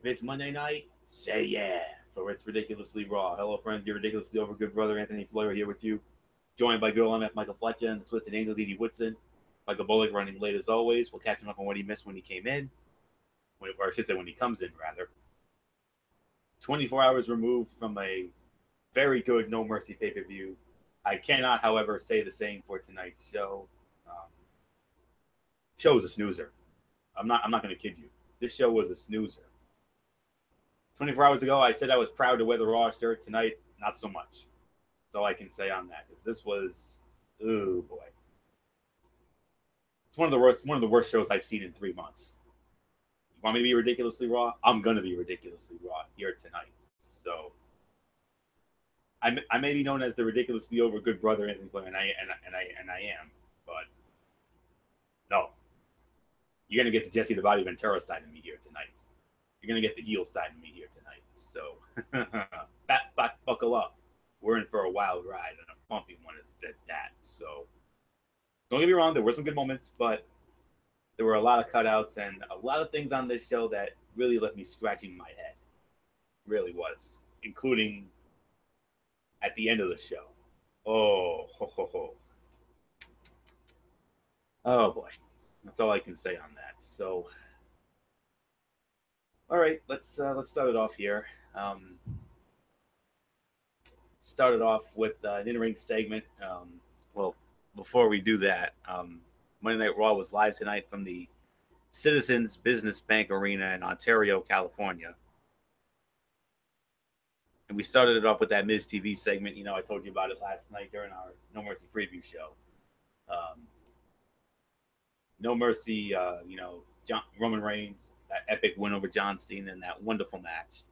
If it's Monday night, say yeah, for It's Ridiculously Raw. Hello, friends. Your ridiculously over good brother Anthony Floyer here with you, joined by good MF Michael Fletcher and the Twisted Angel Didi Woodson. Michael Bullock running late as always. We'll catch him up on what he missed when he came in, or I should say when he comes in, rather. 24 hours removed from a very good No Mercy pay per view. I cannot, however, say the same for tonight's show. Um, show was a snoozer. I'm not going to kid you. This show was a snoozer. 24 hours ago, I said I was proud to wear the Raw shirt. Tonight, not so much. That's all I can say on that. Because this was, oh boy, it's one of the worst shows I've seen in 3 months. You want me to be ridiculously raw? I'm gonna be ridiculously raw here tonight. So I may be known as the ridiculously over good brother Anthony Flair, and I am, but no, you're gonna get the Jesse the Body Ventura side of me here tonight. You're gonna get the heel side of me here tonight. So buckle up. We're in for a wild ride and a bumpy one at that. So don't get me wrong, there were some good moments, but there were a lot of cutouts and a lot of things on this show that really left me scratching my head. Really was, including at the end of the show. Oh, ho, ho, ho. Oh boy, that's all I can say on that. So, all right, let's start it off here. Started off with an in-ring segment. Well, before we do that, Monday Night Raw was live tonight from the Citizens Business Bank Arena in Ontario, California. And we started it off with that Miz TV segment. I told you about it last night during our No Mercy preview show. No Mercy, Roman Reigns, that epic win over John Cena in that wonderful match.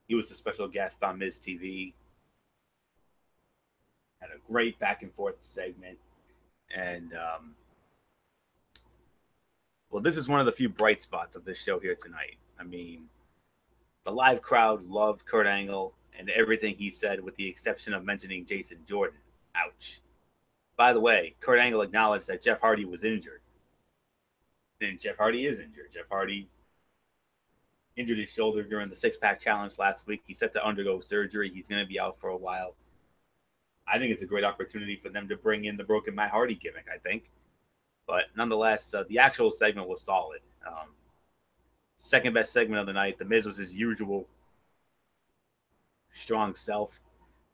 He was a special guest on Miz TV. Had a great back and forth segment. And, well, this is one of the few bright spots of this show here tonight. I mean, the live crowd loved Kurt Angle and everything he said, with the exception of mentioning Jason Jordan. Ouch. By the way, Kurt Angle acknowledged that Jeff Hardy was injured. And Jeff Hardy is injured. Jeff Hardy injured his shoulder during the six-pack challenge last week. He's set to undergo surgery. He's going to be out for a while. I think it's a great opportunity for them to bring in the Broken Matt Hardy gimmick, I think. But nonetheless, the actual segment was solid. Second best segment of the night. The Miz was his usual strong self,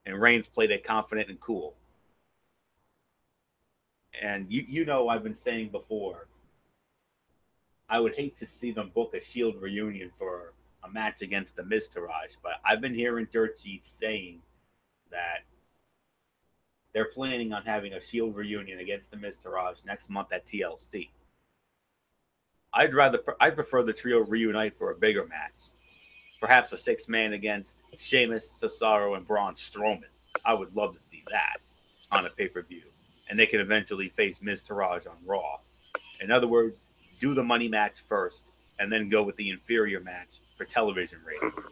and Reigns played it confident and cool. And I've been saying before, I would hate to see them book a Shield reunion for a match against the Miztourage, but I've been hearing dirt sheets saying that they're planning on having a Shield reunion against the Miztourage next month at TLC. I prefer the trio reunite for a bigger match. Perhaps a six-man against Sheamus, Cesaro, and Braun Strowman. I would love to see that on a pay-per-view. And they can eventually face Miztourage on Raw. In other words, do the money match first, and then go with the inferior match for television ratings.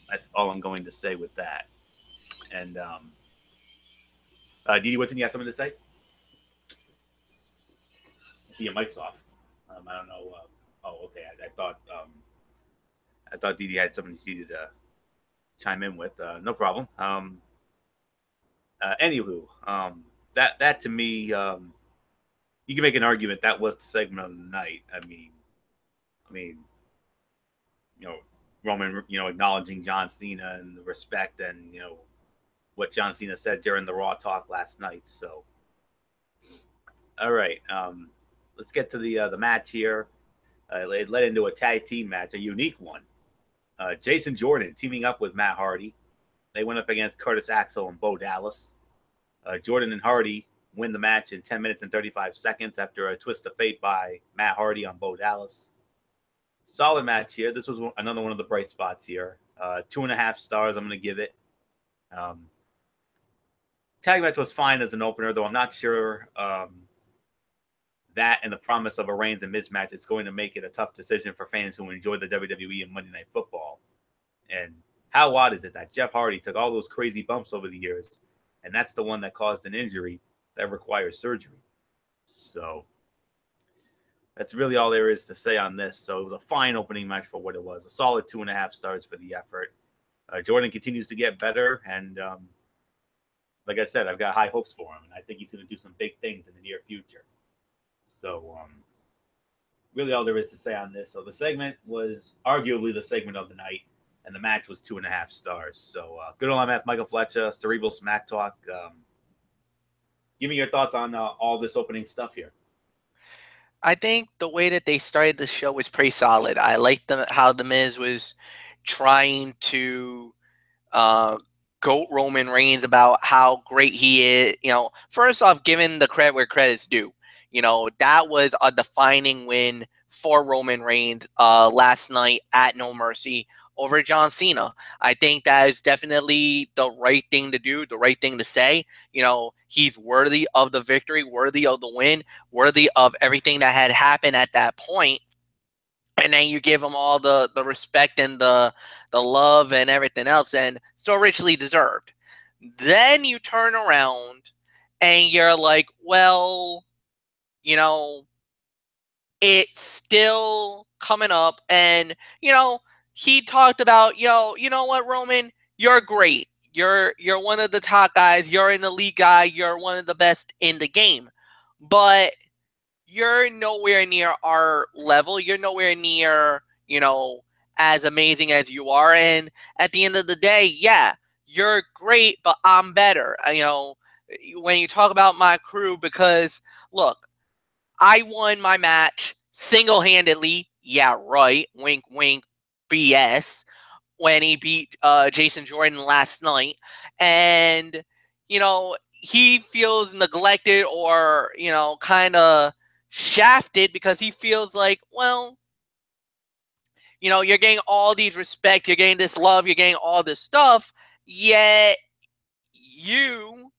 That's all I'm going to say with that. And, Didi Woodson, you have something to say? See, your mic's off. I don't know. Okay. I thought Didi had something she needed to chime in with. No problem. Anywho, that to me, you can make an argument that was the segment of the night. I mean, Roman, acknowledging John Cena and the respect, and what John Cena said during the Raw talk last night. So, all right, let's get to the match here. It led into a tag team match, a unique one. Jason Jordan teaming up with Matt Hardy. They went up against Curtis Axel and Bo Dallas. Jordan and Hardy win the match in 10 minutes and 35 seconds after a twist of fate by Matt Hardy on Bo Dallas. Solid match here. This was another one of the bright spots here. 2.5 stars I'm going to give it. Tag match was fine as an opener, though I'm not sure that and the promise of a Reigns and Miz match is going to make it a tough decision for fans who enjoy the WWE and Monday Night Football. And how odd is it that Jeff Hardy took all those crazy bumps over the years, and that's the one that caused an injury that requires surgery? So, That's really all there is to say on this. So it was a fine opening match for what it was. A solid 2.5 stars for the effort. Jordan continues to get better, and like I said, I've got high hopes for him, and I think he's going to do some big things in the near future. So really all there is to say on this. So the segment was arguably the segment of the night, and the match was 2.5 stars. So good old MF, Michael Fletcher, Cerebral Smack Talk. Give me your thoughts on all this opening stuff here. I think the way that they started the show was pretty solid. I liked how the Miz was trying to uh, goat Roman Reigns about how great he is. First off, giving the credit where credit's due. That was a defining win for Roman Reigns last night at No Mercy over John Cena. I think that is definitely the right thing to do, the right thing to say. He's worthy of the victory, worthy of the win, worthy of everything that had happened at that point. And then you give him all the respect and the love and everything else, and so richly deserved. Then you turn around and you're like, well, it's still coming up. And, he talked about, you know what, Roman, you're great. You're one of the top guys. You're an elite guy. You're one of the best in the game. But you're nowhere near our level. You're nowhere near, as amazing as you are. And at the end of the day, yeah, you're great, but I'm better. When you talk about my crew, because look, I won my match single-handedly. Yeah, right. Wink, wink. BS. When he beat Jason Jordan last night, and he feels neglected or kind of shafted because he feels like, well, you're getting all these respect, you're getting this love, you're getting all this stuff, yet you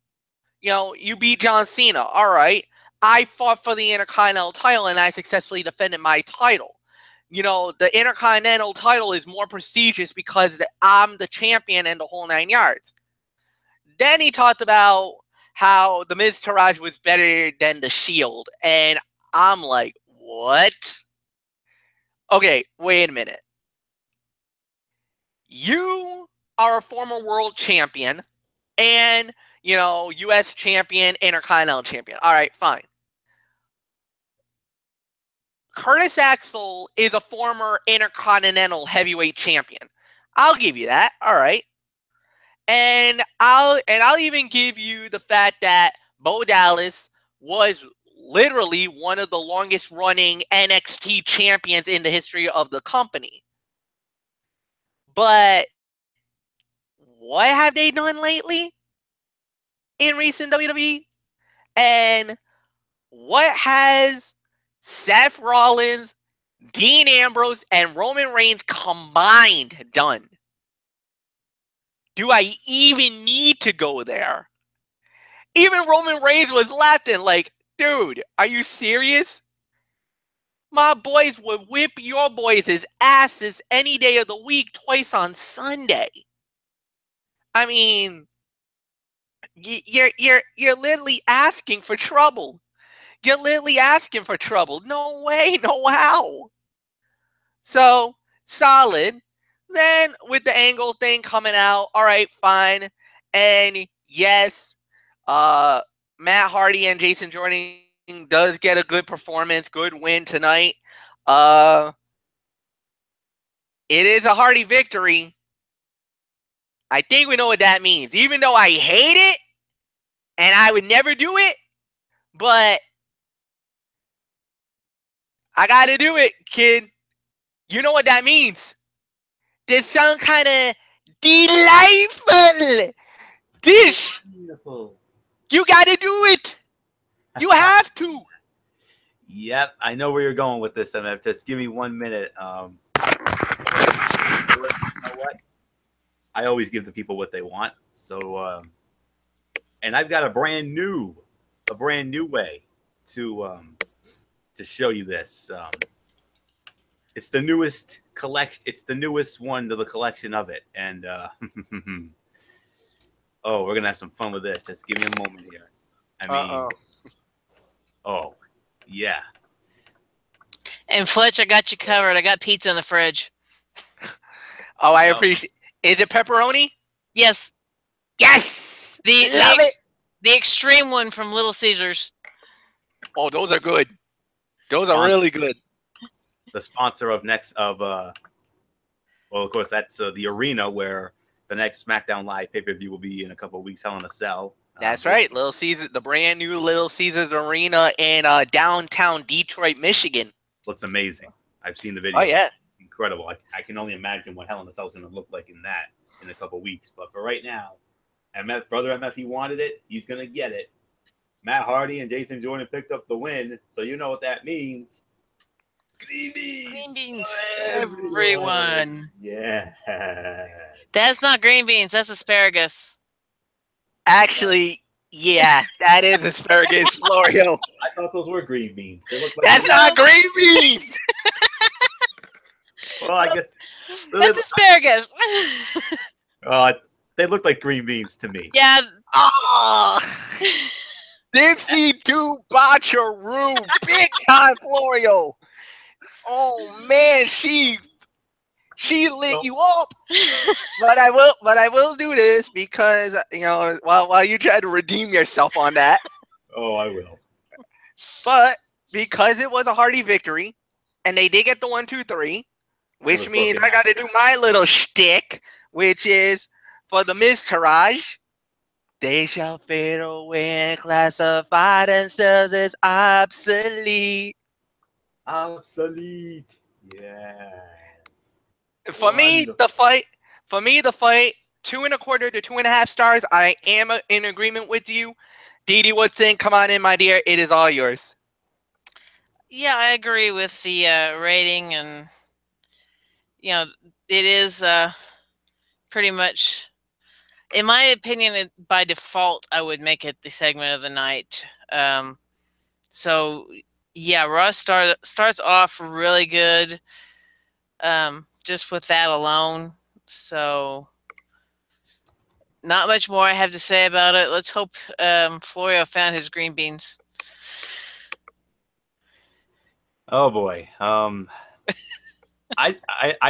beat John Cena. All right. I fought for the Intercontinental title and I successfully defended my title. The Intercontinental title is more prestigious because I'm the champion and the whole 9 yards. Then he talked about how the Miz Taraj was better than the Shield. And I'm like, what? Okay, wait a minute. You are a former world champion and, U.S. champion, Intercontinental champion. All right, fine. Curtis Axel is a former Intercontinental heavyweight champion. I'll give you that. All right. And I'll even give you the fact that Bo Dallas was literally one of the longest running NXT champions in the history of the company. But what have they done lately in recent WWE? And what has Seth Rollins, Dean Ambrose, and Roman Reigns combined done? Do I even need to go there? Even Roman Reigns was laughing like, dude, are you serious? My boys would whip your boys' asses any day of the week, twice on Sunday. I mean, you're literally asking for trouble. You're literally asking for trouble. No way, no how. So, solid. Then with the Angle thing coming out, all right, fine. And yes, Matt Hardy and Jason Jordan does get a good performance, good win tonight. It is a Hardy victory. I think we know what that means. Even though I hate it and I would never do it, but I got to do it, kid. You know what that means. There's some kind of delightful dish. Beautiful. You got to do it. You have to. Yep, I know where you're going with this, MF. Just give me 1 minute. You know what? I always give the people what they want. So, and I've got a brand new way to show you this. It's the newest collection. It's the newest one to the collection of it. And oh, we're gonna have some fun with this. Just give me a moment here. I mean, oh yeah. And Fletch, I got you covered. I got pizza in the fridge. Oh, I Yep. appreciate. Is it pepperoni? Yes. Yes. The Love it. The extreme one from Little Caesars. Oh, those are good. Those are really good. The sponsor of well, of course, that's the arena where the next SmackDown Live pay-per-view will be in a couple of weeks. Hell in a Cell. That's right, Little Caesars, the brand new Little Caesars Arena in downtown Detroit, Michigan. Looks amazing. I've seen the video. Oh yeah, incredible. I can only imagine what Hell in a Cell is going to look like in that in a couple of weeks. But for right now, Brother MF, he wanted it. He's going to get it. Matt Hardy and Jason Jordan picked up the win, so you know what that means. Green beans. Green beans. Everyone. Yeah. That's not green beans. That's asparagus. actually, yeah, that is asparagus, Florio. I thought those were green beans. They look like That's not green beans. Well, I guess That's asparagus. they look like green beans to me. Yeah. Oh, Dipsy do Botcharoo, big time, Florio. Oh man, she lit you up. But I will do this because while you try to redeem yourself on that. Oh, I will. But because it was a Hardy victory, and they did get the 1, 2, 3, which means I got to do my little shtick, which is for the Miz Taraj. They shall fade away and classify themselves as obsolete. Obsolete. Yeah. For me, the fight, 2.25 to 2.5 stars. I am in agreement with you. Didi Woodson, come on in, my dear. It is all yours. Yeah, I agree with the rating, and it is pretty much, in my opinion, by default, I would make it the segment of the night. So yeah, Raw starts off really good, just with that alone. So not much more I have to say about it. Let's hope Florio found his green beans. Oh boy. I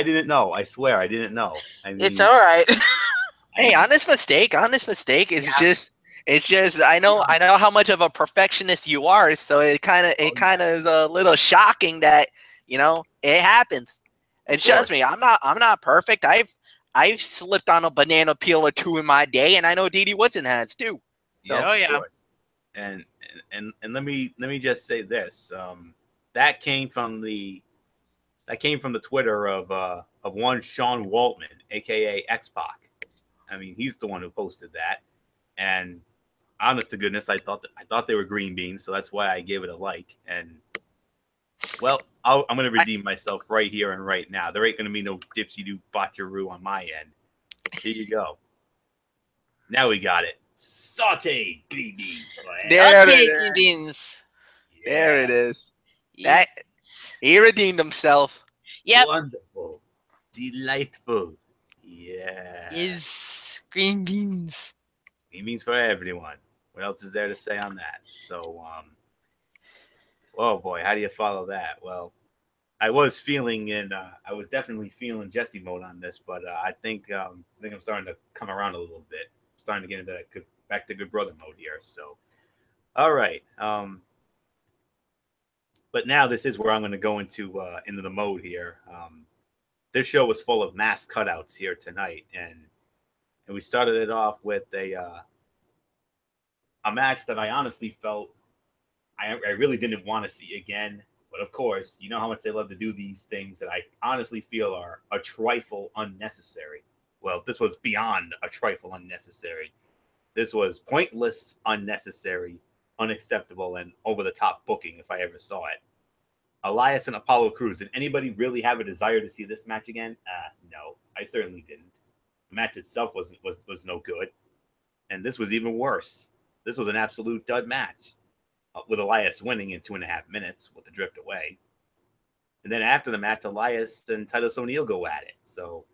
didn't know. I swear I didn't know. I mean, It's all right. Hey, honest mistake. It's just I know how much of a perfectionist you are, so it kind of is a little shocking that it happens. And trust me, I'm not perfect. I've slipped on a banana peel or two in my day, and I know Didi Woodson has too. So Oh yeah. And let me just say this. That came from the Twitter of one Sean Waltman, aka X-Pac. I mean, he's the one who posted that. And honest to goodness, I thought they were green beans, so that's why I gave it a like. And well, I'm going to redeem myself right here and right now. There ain't going to be no dipsy-doo botcharoo on my end. Here you go. Now we got it. Sauteed green beans. There Okay, it green is. beans. There it is. Yeah. He redeemed himself. Yep. Wonderful. Delightful. Yeah. Is green beans. Green beans for everyone. What else is there to say on that? So, oh boy, how do you follow that? Well, I was definitely feeling Jesse mode on this, but I think I'm starting to come around a little bit. Starting to get into back to good brother mode here. So, all right. But now this is where I'm going to go into the mode here. This show was full of mass cutouts here tonight, and we started it off with a match that I honestly felt I really didn't want to see again. But of course, you know how much they love to do these things that I honestly feel are a trifle unnecessary. Well, this was beyond a trifle unnecessary. This was pointless, unnecessary, unacceptable, and over-the-top booking if I ever saw it. Elias and Apollo Crews. Did anybody really have a desire to see this match again? No, I certainly didn't. The match itself was no good, and this was even worse. This was an absolute dud match, with Elias winning in 2.5 minutes with the drift away. And then after the match, Elias and Titus O'Neil go at it. So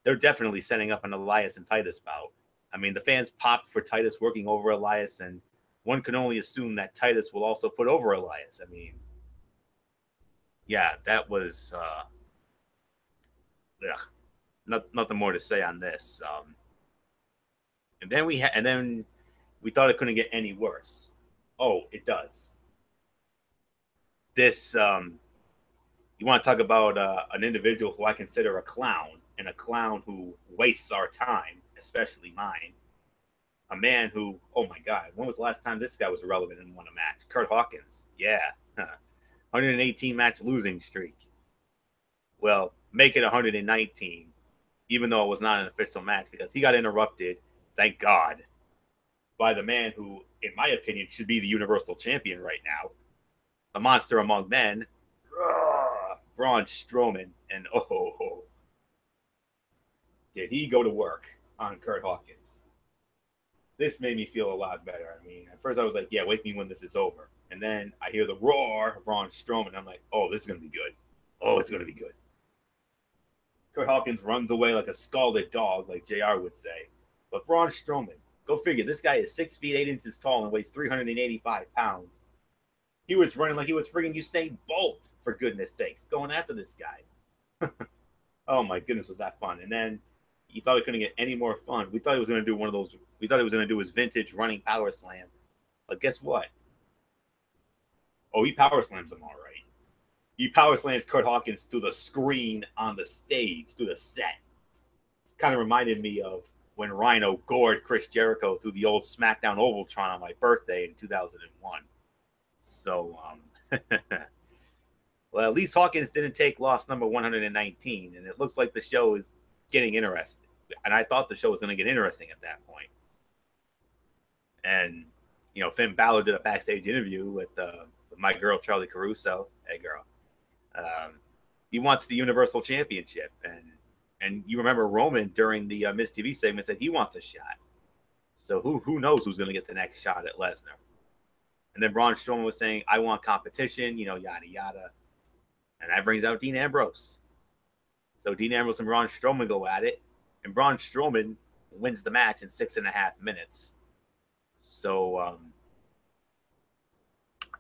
they're definitely setting up an Elias and Titus bout. I mean, the fans popped for Titus working over Elias, and one can only assume that Titus will also put over Elias. I mean, yeah, that was nothing more to say on this. And then we thought it couldn't get any worse. Oh, it does. This you want to talk about an individual who I consider a clown, and a clown who wastes our time, especially mine. A man who, oh my God, when was the last time this guy was relevant and won a match? Kurt Hawkins, yeah, 118 match losing streak. Well, make it 119, even though it was not an official match, because he got interrupted, thank God, by the man who, in my opinion, should be the Universal Champion right now, the monster among men, Braun Strowman. And did he go to work on Kurt Hawkins? This made me feel a lot better. I mean, at first I was like, yeah, wake me when this is over. And then I hear the roar of Braun Strowman. I'm like, oh, this is going to be good. Oh, it's going to be good. Kurt Hawkins runs away like a scalded dog, like JR would say. But Braun Strowman, go figure, this guy is 6 feet 8 inches tall and weighs 385 pounds. He was running like he was friggin' Usain Bolt, for goodness sakes, going after this guy. Oh my goodness, was that fun. And then you thought it couldn't get any more fun. We thought he was going to do one of those. We thought he was going to do his vintage running power slam. But guess what? Oh, he power slams him all right. He power slams Kurt Hawkins to the screen on the stage, to the set. Kind of reminded me of when Rhino gored Chris Jericho through the old SmackDown Ovaltron on my birthday in 2001. So, well, at least Hawkins didn't take loss number 119, and it looks like the show is getting interesting. And I thought the show was going to get interesting at that point. And, you know, Finn Balor did a backstage interview with my girl, Charlie Caruso. Hey, girl. He wants the Universal Championship. And you remember Roman during the Miz TV segment said he wants a shot. So who knows who's going to get the next shot at Lesnar. And then Braun Strowman was saying, I want competition, you know, yada, yada. And that brings out Dean Ambrose. So Dean Ambrose and Braun Strowman go at it. And Braun Strowman wins the match in 6.5 minutes. So,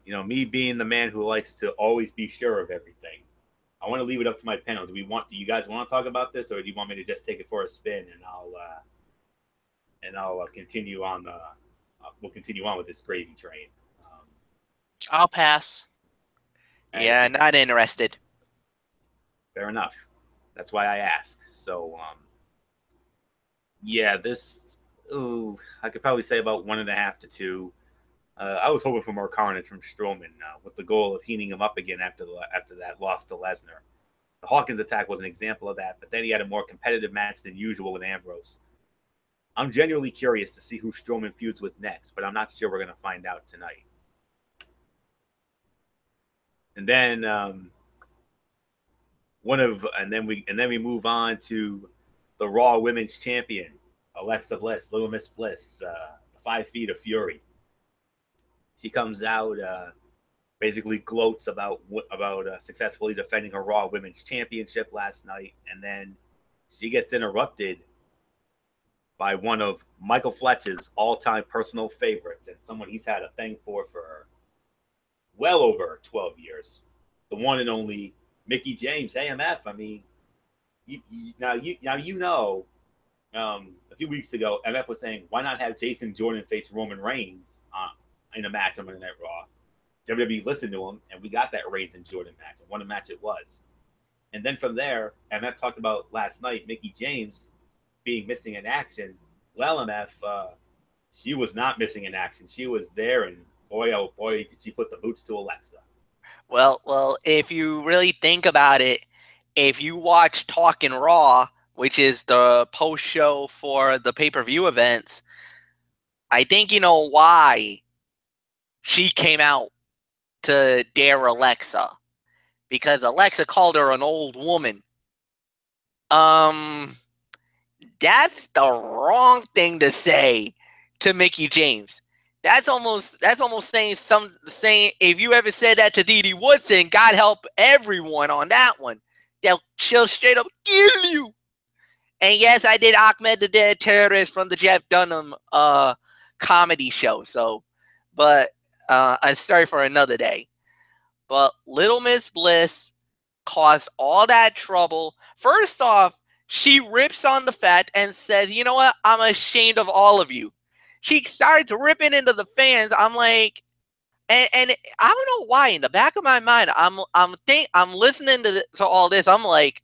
you know, me being the man who likes to always be sure of everything, I want to leave it up to my panel. Do you guys want to talk about this, or do you want me to just take it for a spin and I'll continue on we'll continue on with this gravy train? I'll pass. Yeah, not interested. Fair enough. That's why I asked. So, yeah, I could probably say about 1.5 to 2. I was hoping for more carnage from Strowman with the goal of heating him up again after that loss to Lesnar. The Hawkins attack was an example of that, but then he had a more competitive match than usual with Ambrose. I'm genuinely curious to see who Strowman feuds with next, but I'm not sure we're going to find out tonight. And then we move on to the Raw Women's Champion, Alexa Bliss, Little Miss Bliss, 5 feet of fury. She comes out, basically gloats about successfully defending her Raw Women's Championship last night, and then she gets interrupted by one of Michael Fletch's all-time personal favorites, and someone he's had a thing for well over 12 years. The one and only Mickie James, AMF. I mean, a few weeks ago, MF was saying, why not have Jason Jordan face Roman Reigns in a match on Monday Night Raw? WWE listened to him, and we got that Reigns and Jordan match. And what a match it was. And then from there, MF talked about last night, Mickie James being missing in action. Well, MF, she was not missing in action. She was there, and boy, oh boy, did she put the boots to Alexa. Well, if you really think about it, if you watch Talkin' Raw, which is the post-show for the pay-per-view events, I think you know why she came out to dare Alexa. Because Alexa called her an old woman. That's the wrong thing to say to Mickie James. That's almost saying if you ever said that to Dee Woodson, God help everyone on that one. She'll straight up kill you. And yes, I did Ahmed the Dead Terrorist from the Jeff Dunham comedy show. So, but a story for another day. But Little Miss Bliss caused all that trouble. First off, she rips on the Fed and says, you know what? I'm ashamed of all of you. She started ripping into the fans. I'm like, and I don't know why. In the back of my mind, I'm listening to all this. I'm like,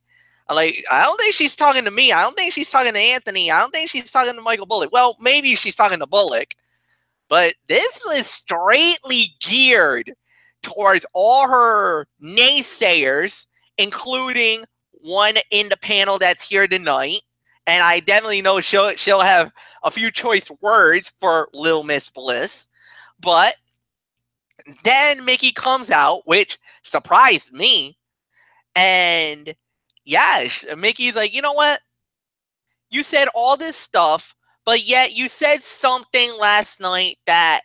I don't think she's talking to me. I don't think she's talking to Anthony. I don't think she's talking to Michael Bullock. Well, maybe she's talking to Bullock, but this was straightly geared towards all her naysayers, including one in the panel that's here tonight. And I definitely know she'll have a few choice words for Lil Miss Bliss. But then Mickie comes out, which surprised me. And yeah, Mickey's like, you know what? You said all this stuff, but yet you said something last night that,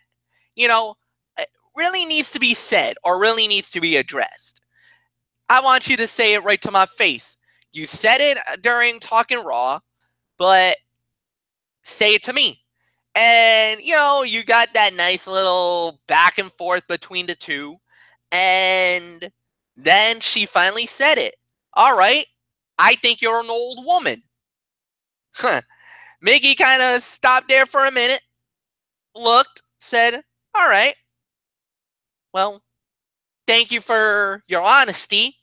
really needs to be said or really needs to be addressed. I want you to say it right to my face. You said it during Talking Raw, but say it to me. And, you got that nice little back and forth between the two. And then she finally said it. All right, I think you're an old woman. Mickie kind of stopped there for a minute, looked, said, all right. Well, thank you for your honesty.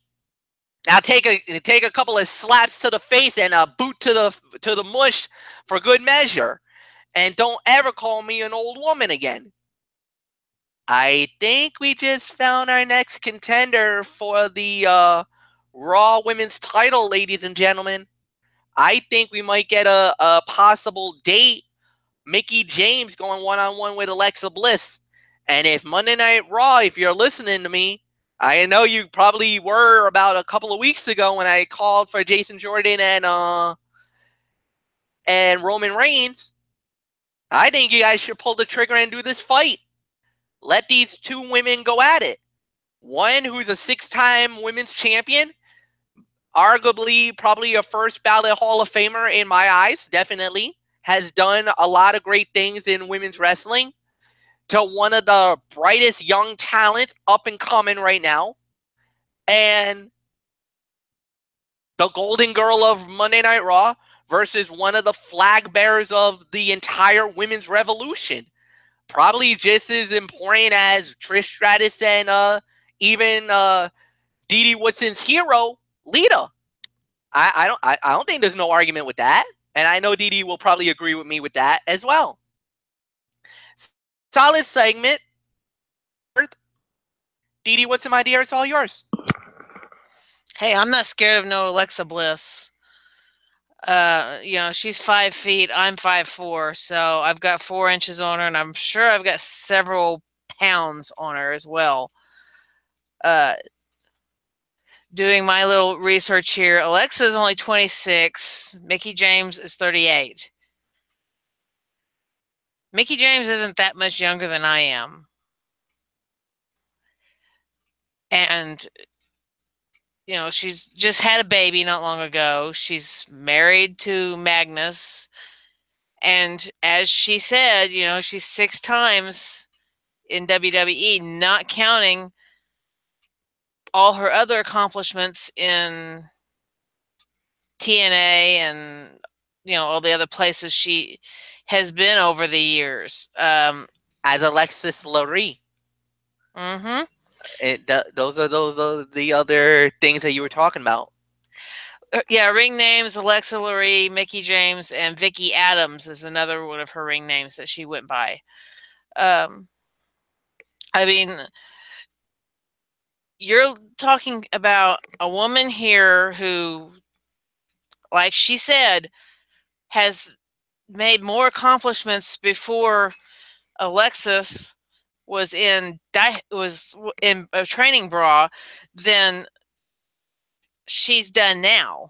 Now take a couple of slaps to the face and a boot to the mush for good measure. And don't ever call me an old woman again. I think we just found our next contender for the Raw Women's title, ladies and gentlemen. I think we might get a possible date. Mickie James going one-on-one with Alexa Bliss. And if Monday Night Raw, if you're listening to me, I know you probably were about a couple of weeks ago when I called for Jason Jordan and Roman Reigns. I think you guys should pull the trigger and do this fight. Let these two women go at it. One who's a 6-time women's champion, arguably probably a first ballot Hall of Famer in my eyes, definitely, has done a lot of great things in women's wrestling, to one of the brightest young talents up and coming right now, and the golden girl of Monday Night Raw versus one of the flag bearers of the entire women's revolution. Probably just as important as Trish Stratus and even Dee Dee Woodson's hero, Lita. I don't think there's no argument with that. And I know Dee Dee will probably agree with me with that as well. Solid segment. Dee Dee Woodson, my dear, it's all yours. Hey, I'm not scared of no Alexa Bliss. She's 5 feet, I'm 5'4", so I've got 4 inches on her, and I'm sure I've got several pounds on her as well. Doing my little research here, Alexa is only 26, Mickie James is 38. Mickie James isn't that much younger than I am. And she's just had a baby not long ago. She's married to Magnus. And as she said, she's 6 times in WWE, not counting all her other accomplishments in TNA and, all the other places she has been over the years. As Alexis Lurie. Mm-hmm. Those are the other things that you were talking about. Yeah, ring names: Alexa Lurie, Mickie James, and Vicky Adams is another one of her ring names that she went by. You're talking about a woman here who, like she said, has made more accomplishments before Alexis was in a training bra than she's done now,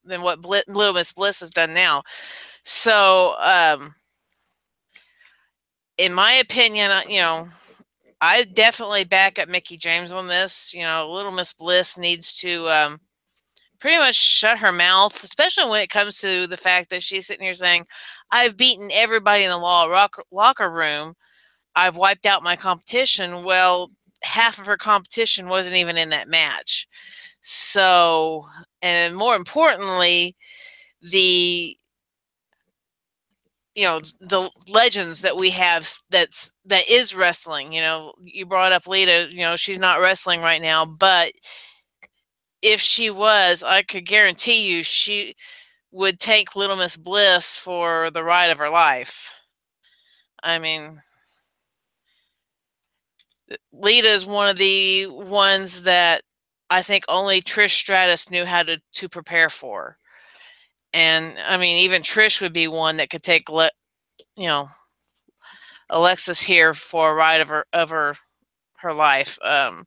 than what Lil Miss Bliss has done now. So, in my opinion, I definitely back up Mickie James on this. Little Miss Bliss needs to pretty much shut her mouth, especially when it comes to the fact that she's sitting here saying, I've beaten everybody in the locker room. I've wiped out my competition. Well, half of her competition wasn't even in that match. So, and more importantly, the the legends that we have that is wrestling. You brought up Lita. She's not wrestling right now, but if she was, I could guarantee you she would take Little Miss Bliss for the ride of her life. I mean, Lita is one of the ones that I think only Trish Stratus knew how to prepare for. And I mean, even Trish would be one that could take, Alexis here for a ride of her life. I'm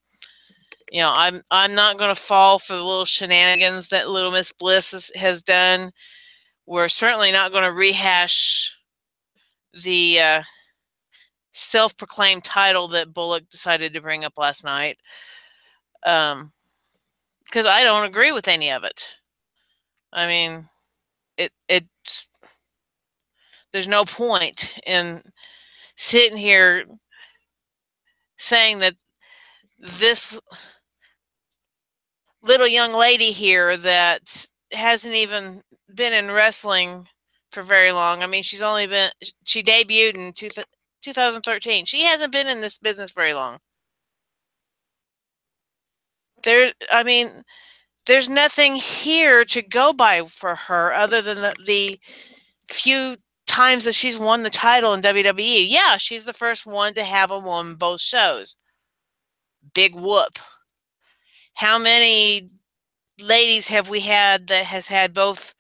not going to fall for the little shenanigans that Little Miss Bliss has done. We're certainly not going to rehash the self-proclaimed title that Bullock decided to bring up last night, because I don't agree with any of it. I mean, it's there's no point in sitting here saying that this little young lady here that hasn't even been in wrestling for very long. I mean, she debuted in 2013. She hasn't been in this business very long. There's nothing here to go by for her other than the few times that she's won the title in WWE. Yeah, she's the first one to have a won both shows. Big whoop. How many ladies have we had that has had both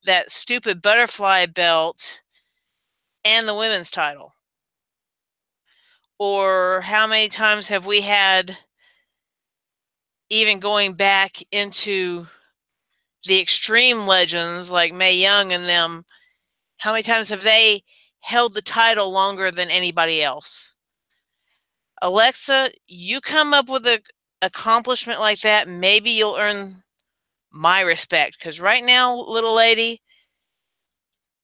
that stupid butterfly belt and the women's title? Or how many times have we had, even going back into the Extreme Legends like Mae Young and them, how many times have they held the title longer than anybody else? Alexa, you come up with an accomplishment like that, maybe you'll earn my respect. Because right now, little lady,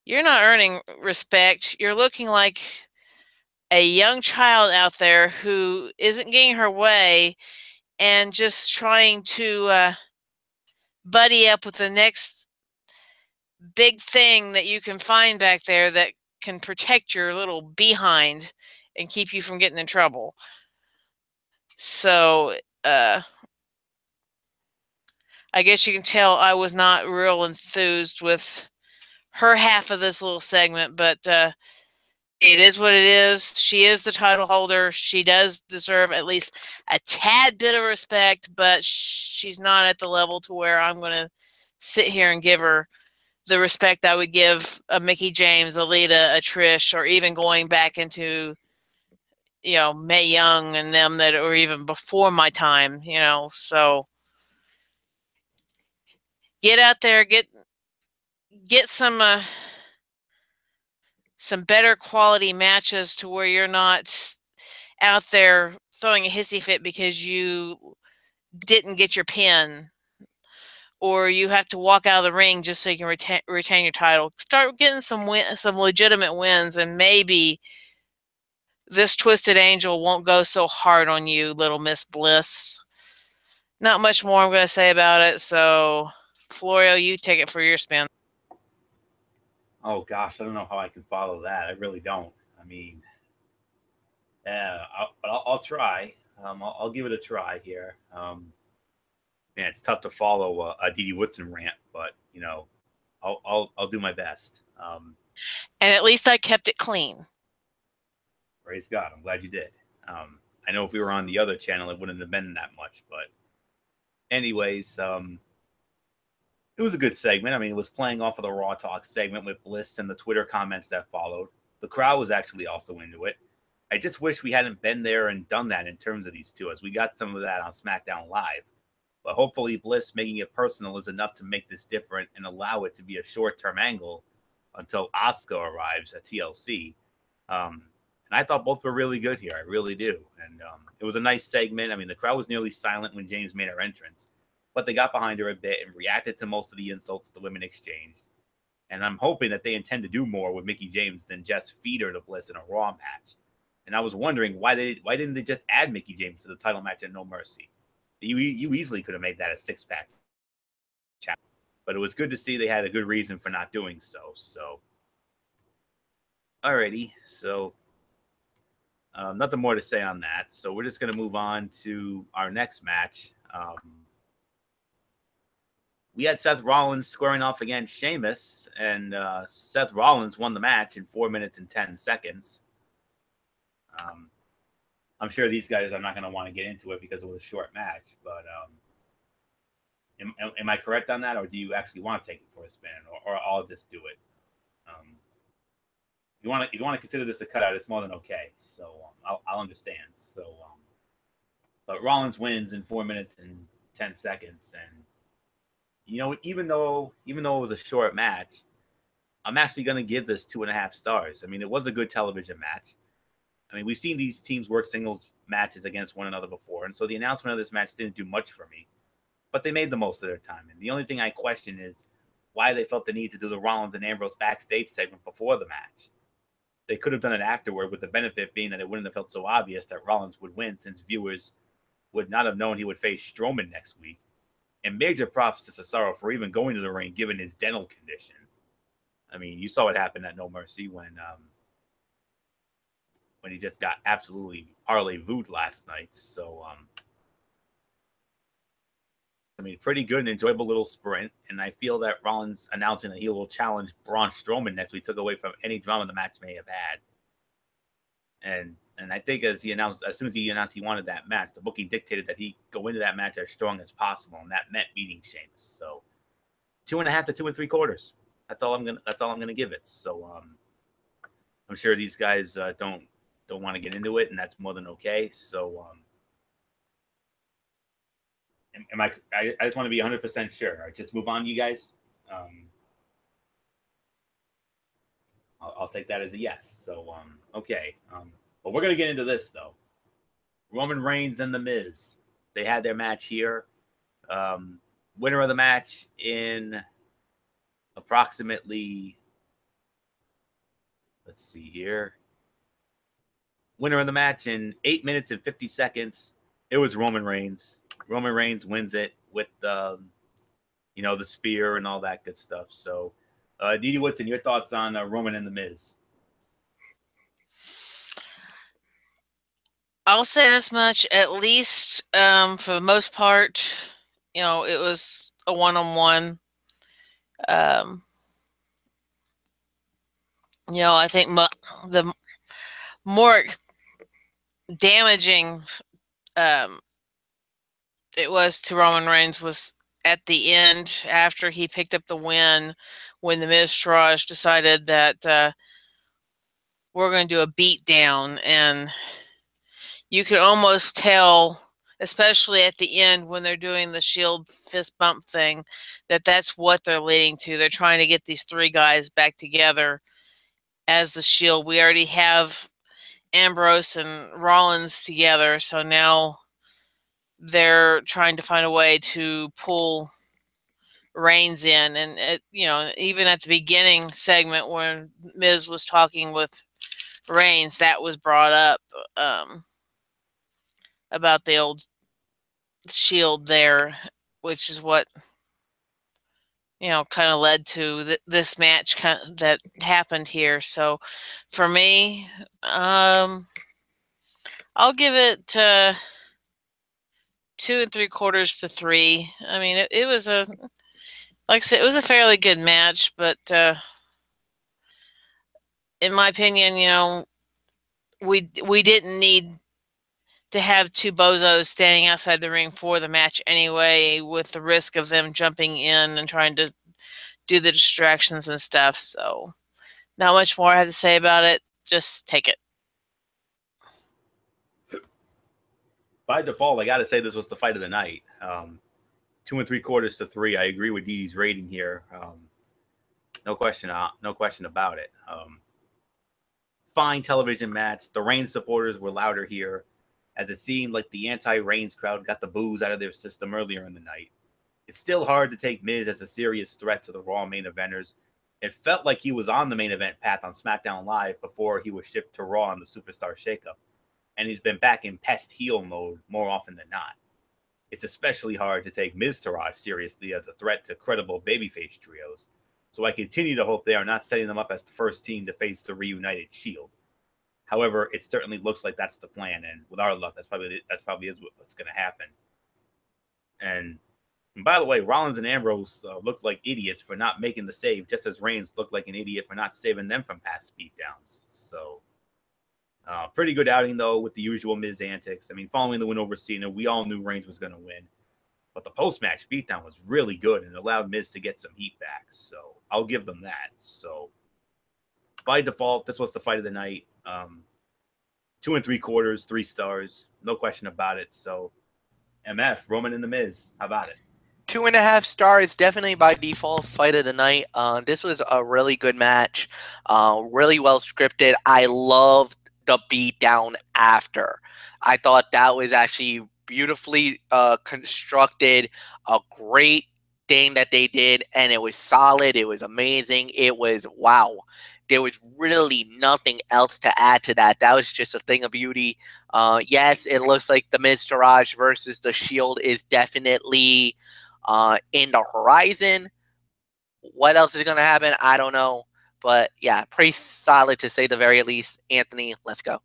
you're not earning respect. You're looking like a young child out there who isn't getting her way and just trying to buddy up with the next big thing that you can find back there that can protect your little behind and keep you from getting in trouble. So, I guess you can tell I was not real enthused with her half of this little segment, but it is what it is. She is the title holder. She does deserve at least a tad bit of respect, but she's not at the level to where I'm going to sit here and give her the respect I would give a Mickie James, a Lita, a Trish, or even going back into, Mae Young and them that were even before my time, so get out there, get some better quality matches to where you're not out there throwing a hissy fit because you didn't get your pin, or you have to walk out of the ring just so you can retain your title. Start getting some legitimate wins, and maybe this Twisted Angel won't go so hard on you, Little Miss Bliss. Not much more I'm going to say about it, so Florio, you take it for your spin. Oh gosh, I don't know how I can follow that. I really don't. I mean, yeah, I'll try. I'll give it a try here. Man, it's tough to follow a Dee Dee Woodson rant, but I'll do my best. And at least I kept it clean. Praise God, I'm glad you did. I know if we were on the other channel, it wouldn't have been that much, but anyways, it was a good segment. I mean, it was playing off of the Raw Talk segment with Bliss and the Twitter comments that followed. The crowd was actually also into it. I just wish we hadn't been there and done that in terms of these two, as we got some of that on SmackDown Live. But hopefully Bliss making it personal is enough to make this different and allow it to be a short-term angle until Asuka arrives at TLC. And I thought both were really good here. I really do. And it was a nice segment. I mean, the crowd was nearly silent when James made her entrance, but they got behind her a bit and reacted to most of the insults the women exchanged. And I'm hoping that they intend to do more with Mickie James than just feed her to Bliss in a Raw match. And I was wondering why didn't they just add Mickie James to the title match at No Mercy? You easily could have made that a 6-pack. But it was good to see they had a good reason for not doing so. So, alrighty. So, nothing more to say on that. So we're just going to move on to our next match. We had Seth Rollins squaring off against Sheamus, and Seth Rollins won the match in 4 minutes and 10 seconds. I'm sure these guys are not going to want to get into it because it was a short match, but am I correct on that, or do you actually want to take it for a spin, or I'll just do it? If you want to consider this a cutout, it's more than okay. So I'll understand. So, but Rollins wins in 4 minutes and 10 seconds, and even though it was a short match, I'm actually going to give this 2.5 stars. I mean, it was a good television match. I mean, we've seen these teams work singles matches against one another before, and so the announcement of this match didn't do much for me, but they made the most of their time. And the only thing I question is why they felt the need to do the Rollins and Ambrose backstage segment before the match. They could have done it afterward, with the benefit being that it wouldn't have felt so obvious that Rollins would win, since viewers would not have known he would face Strowman next week. And major props to Cesaro for even going to the ring given his dental condition. I mean, you saw what happened at No Mercy when he just got absolutely parley-vood last night. So, I mean, pretty good and enjoyable little sprint. And I feel that Rollins announcing that he will challenge Braun Strowman next week took away from any drama the match may have had. And I think as soon as he announced he wanted that match, the booking dictated that he go into that match as strong as possible, and that meant beating Sheamus. So 2.5 to 2 3/4. That's all I'm gonna give it. So I'm sure these guys don't want to get into it, and that's more than okay. So I just want to be 100% sure. All right, just move on, you guys. I'll take that as a yes. So okay. But we're going to get into this, though. Roman Reigns and The Miz. They had their match here. Winner of the match in approximately, let's see here. Winner of the match in 8 minutes and 50 seconds. It was Roman Reigns. Roman Reigns wins it with the spear and all that good stuff. So, Didi Woodson, your thoughts on Roman and The Miz? I'll say this much, at least for the most part, it was a one-on-one. I think the more damaging it was to Roman Reigns was at the end, after he picked up the win, when the Miztourage decided that we're going to do a beatdown, and you could almost tell, especially at the end when they're doing the Shield fist bump thing, that that's what they're leading to. They're trying to get these three guys back together as the Shield. We already have Ambrose and Rollins together, so now they're trying to find a way to pull Reigns in. And even at the beginning segment when Miz was talking with Reigns, that was brought up about the old Shield there, which is what kind of led to this match that happened here. So for me, I'll give it 2 3/4 to 3. I mean, it was like I said, it was a fairly good match, but in my opinion, we didn't need to have two bozos standing outside the ring for the match anyway, with the risk of them jumping in and trying to do the distractions and stuff. So not much more I have to say about it. Just take it. By default, I got to say this was the fight of the night. 2 3/4 to 3. I agree with Didi's rating here. No question about it. Fine television match. The Reigns supporters were louder here, as it seemed like the anti-Reigns crowd got the booze out of their system earlier in the night. It's still hard to take Miz as a serious threat to the Raw main eventers. It felt like he was on the main event path on SmackDown Live before he was shipped to Raw in the Superstar Shakeup, and he's been back in pest heel mode more often than not. it's especially hard to take Miz Taraj seriously as a threat to credible babyface trios. So I continue to hope they are not setting them up as the first team to face the reunited Shield. However, it certainly looks like that's the plan, and with our luck, that's probably what's going to happen. And by the way, Rollins and Ambrose looked like idiots for not making the save, just as Reigns looked like an idiot for not saving them from past beatdowns. So, pretty good outing, though, with the usual Miz antics. I mean, following the win over Cena, we all knew Reigns was going to win. But the post-match beatdown was really good and allowed Miz to get some heat back. So, I'll give them that. So, by default, this was the fight of the night. 2 3/4, 3 stars. No question about it. So, MF, Roman and The Miz. How about it? 2.5 stars, definitely by default fight of the night. This was a really good match, really well scripted. I loved the beatdown after. I thought that was actually beautifully constructed, a great thing that they did, and it was solid. It was amazing. It was wow. There was really nothing else to add to that. That was just a thing of beauty. Yes, it looks like the Miz Taraj versus the Shield is definitely in the horizon. What else is going to happen? I don't know. But yeah, pretty solid to say the very least. Anthony, let's go.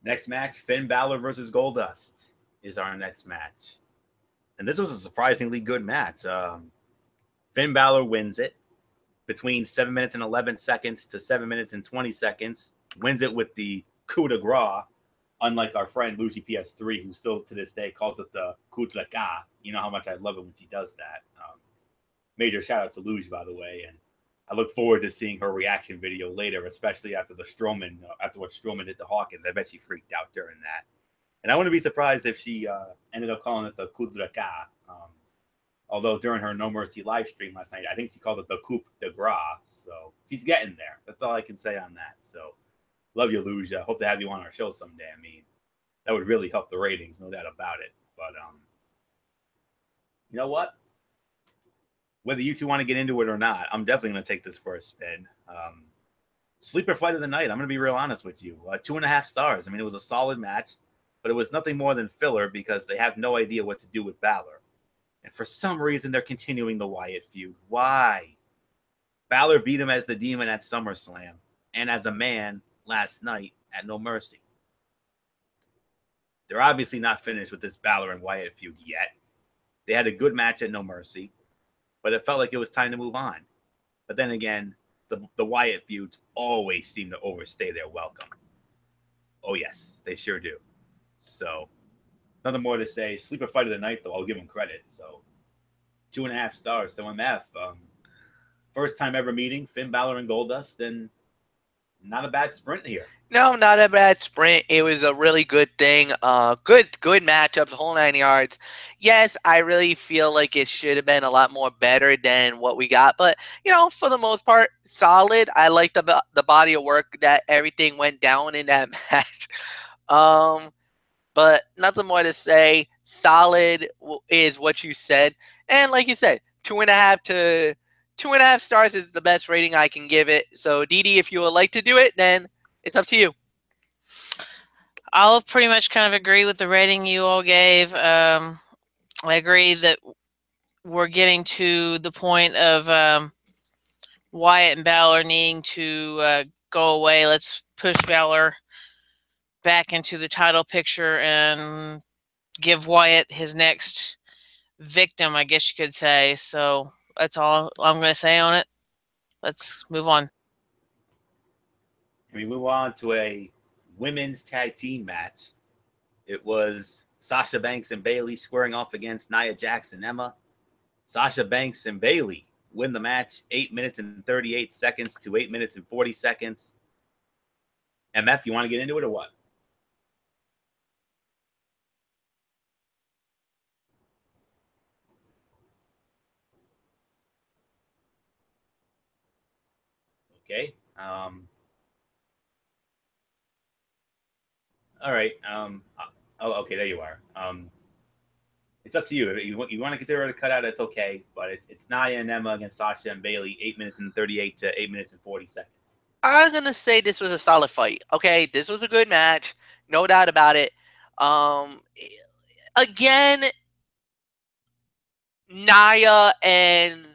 Next match, Finn Balor versus Goldust is our next match. And this was a surprisingly good match. Finn Balor wins it between 7 minutes and 11 seconds to 7 minutes and 20 seconds. Wins it with the coup de grace, unlike our friend Luigi PS3, who still to this day calls it the coup de grace. You know how much I love it when she does that. Major shout out to Luigi, by the way. And I look forward to seeing her reaction video later, especially after what Strowman did to Hawkins. I bet she freaked out during that. And I wouldn't be surprised if she ended up calling it the coup de grace. Although during her No Mercy live stream last night, I think she called it the coup de grace. So she's getting there. That's all I can say on that. So love you, Luigi. I hope to have you on our show someday. I mean, that would really help the ratings, no doubt about it. But you know what? Whether you two want to get into it or not, I'm definitely going to take this for a spin. Sleeper fight of the night. I'm going to be real honest with you. 2.5 stars. I mean, it was a solid match, but it was nothing more than filler because they have no idea what to do with Balor. And for some reason, they're continuing the Wyatt feud. Why? Balor beat him as the Demon at SummerSlam and as a man last night at No Mercy. They're obviously not finished with this Balor and Wyatt feud yet. They had a good match at No Mercy, but it felt like it was time to move on. But then again, the Wyatt feuds always seem to overstay their welcome. Oh, yes, they sure do. So, nothing more to say. Sleeper fight of the night, though. I'll give them credit. So, 2.5 stars. So, MF, first time ever meeting Finn Balor and Goldust, and not a bad sprint here. No, not a bad sprint. It was a really good thing. Good matchup, the whole 9 yards. Yes, I really feel like it should have been a lot more better than what we got. But, for the most part, solid. I liked the body of work that everything went down in that match. But nothing more to say. Solid is what you said. And like you said, 2.5 stars is the best rating I can give it. So, Didi, if you would like to do it, then it's up to you. I'll pretty much kind of agree with the rating you all gave. I agree that we're getting to the point of Wyatt and Balor needing to go away. Let's push Balor back into the title picture and give Wyatt his next victim, I guess you could say. So that's all I'm going to say on it. Let's move on. And we move on to a women's tag team match. It was Sasha Banks and Bayley squaring off against Nia Jax and Emma. Sasha Banks and Bayley win the match 8 minutes and 38 seconds to 8 minutes and 40 seconds. MF, you want to get into it or what? Okay. All right. Okay, there you are. It's up to you. If you want to consider it a cutout, it's okay. But it's Nia and Emma against Sasha and Bayley, 8 minutes and 38 to 8 minutes and 40 seconds. I'm going to say this was a solid fight. Okay, this was a good match. No doubt about it. Again, Nia and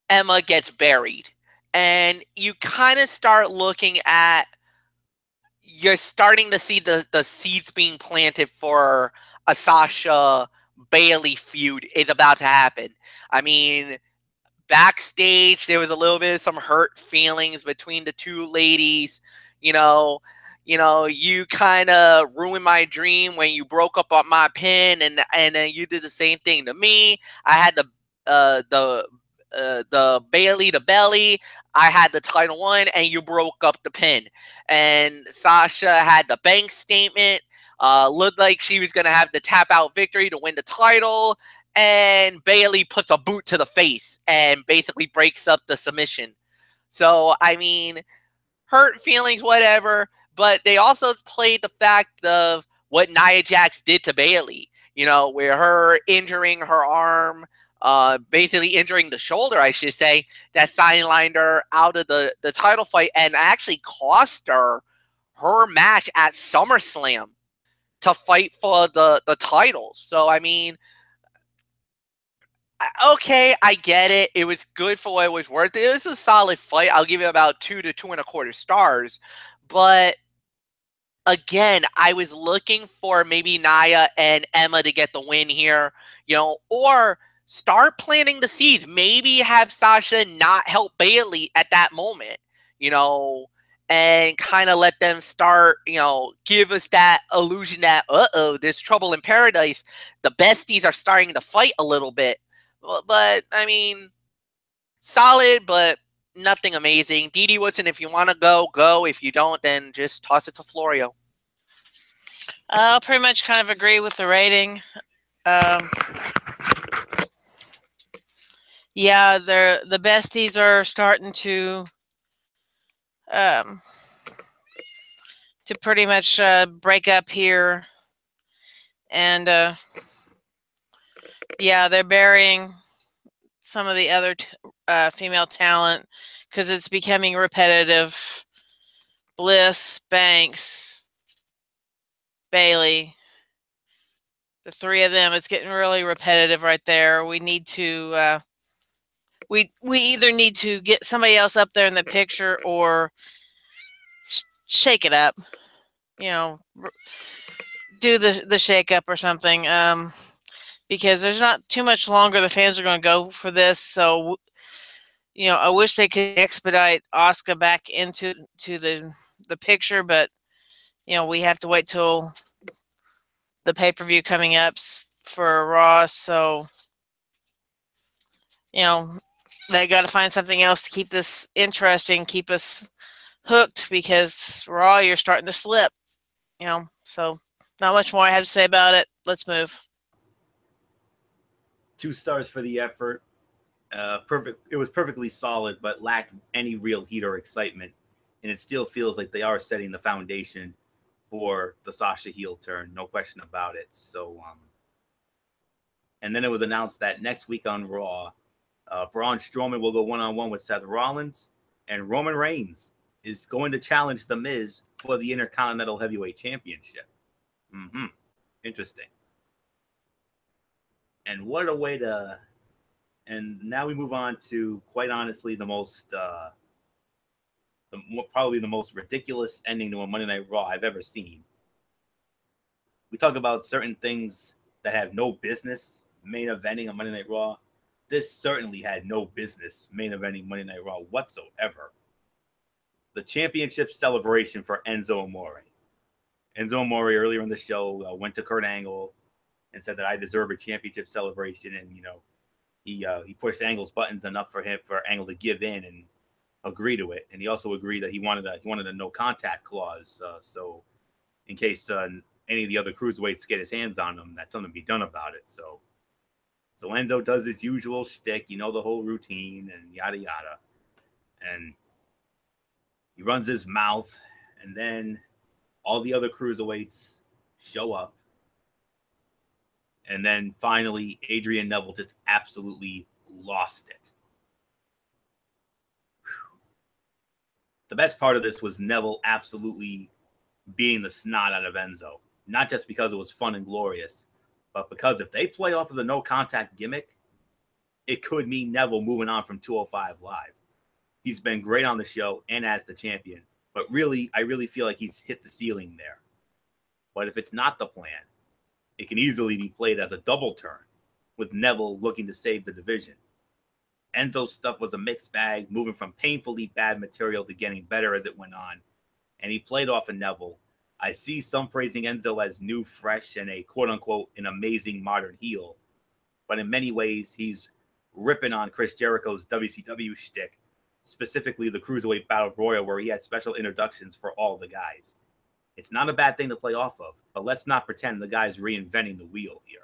Emma gets buried, and you kind of start looking at, you're starting to see the seeds being planted for a Sasha Bailey feud is about to happen. I mean, backstage there was a little bit of some hurt feelings between the two ladies. You know, you kind of ruined my dream when you broke up on my pin, and then you did the same thing to me. I had the Bailey, the belly. I had the title one, and you broke up the pin. And Sasha had the bank statement. Looked like she was gonna have the tap out victory to win the title, and Bailey puts a boot to the face and basically breaks up the submission. So I mean, hurt feelings, whatever. But they also played the fact of what Nia Jax did to Bailey. Where her injuring her arm, basically injuring the shoulder, I should say, that sidelined her out of the title fight and actually cost her match at SummerSlam to fight for the titles. So, I mean, okay, I get it. It was good for what it was worth. It was a solid fight. I'll give it about 2 to 2.25 stars. But again, I was looking for maybe Nia and Emma to get the win here, or start planting the seeds. Maybe have Sasha not help Bailey at that moment, and kind of let them start, give us that illusion that, there's trouble in paradise. The besties are starting to fight a little bit. But I mean, solid, but nothing amazing. Didi Woodson, if you want to go. If you don't, then just toss it to Florio. I'll pretty much kind of agree with the rating. Yeah, the besties are starting to pretty much break up here, and yeah, they're burying some of the other female talent because it's becoming repetitive. Bliss, Banks, Bailey, the three of them, it's getting really repetitive right there. We need to we either need to get somebody else up there in the picture or shake it up, do the shake up or something, because there's not too much longer the fans are going to go for this. So I wish they could expedite Asuka back into the picture, but we have to wait till the pay-per-view coming up for Raw. So they got to find something else to keep this interesting, keep us hooked, because Raw, you're starting to slip. So not much more I have to say about it. Let's move. 2 stars for the effort. Perfect. It was perfectly solid, but lacked any real heat or excitement. And it still feels like they are setting the foundation for the Sasha heel turn. No question about it. So, and then it was announced that next week on Raw, Braun Strowman will go one-on-one with Seth Rollins, and Roman Reigns is going to challenge The Miz for the Intercontinental Heavyweight Championship. Interesting. And what a way to... And now we move on to, quite honestly, probably the most ridiculous ending to a Monday Night Raw I've ever seen. We talk about certain things that have no business main eventing a Monday Night Raw. This certainly had no business main eventing Monday Night Raw whatsoever. The championship celebration for Enzo Amore. Enzo Amore earlier in the show went to Kurt Angle and said that I deserve a championship celebration, and he pushed Angle's buttons enough for Angle to give in and agree to it. And he also agreed that he wanted a no contact clause, so in case any of the other cruiserweights get his hands on him, that something be done about it. So Enzo does his usual shtick, the whole routine and yada yada, and he runs his mouth, and then all the other cruiserweights show up. And then finally, Adrian Neville just absolutely lost it. Whew. The best part of this was Neville absolutely beating the snot out of Enzo. not just because it was fun and glorious, but because if they play off of the no contact gimmick, it could mean Neville moving on from 205 Live. He's been great on the show and as the champion, but really, I really feel like he's hit the ceiling there. But if it's not the plan, it can easily be played as a double turn, with Neville looking to save the division. Enzo's stuff was a mixed bag, moving from painfully bad material to getting better as it went on, and he played off of Neville. I see some praising Enzo as new, fresh, and a quote-unquote an amazing modern heel, but in many ways, he's ripping on Chris Jericho's WCW shtick, specifically the Cruiserweight Battle Royal, where he had special introductions for all the guys. It's not a bad thing to play off of, but let's not pretend the guy's reinventing the wheel here.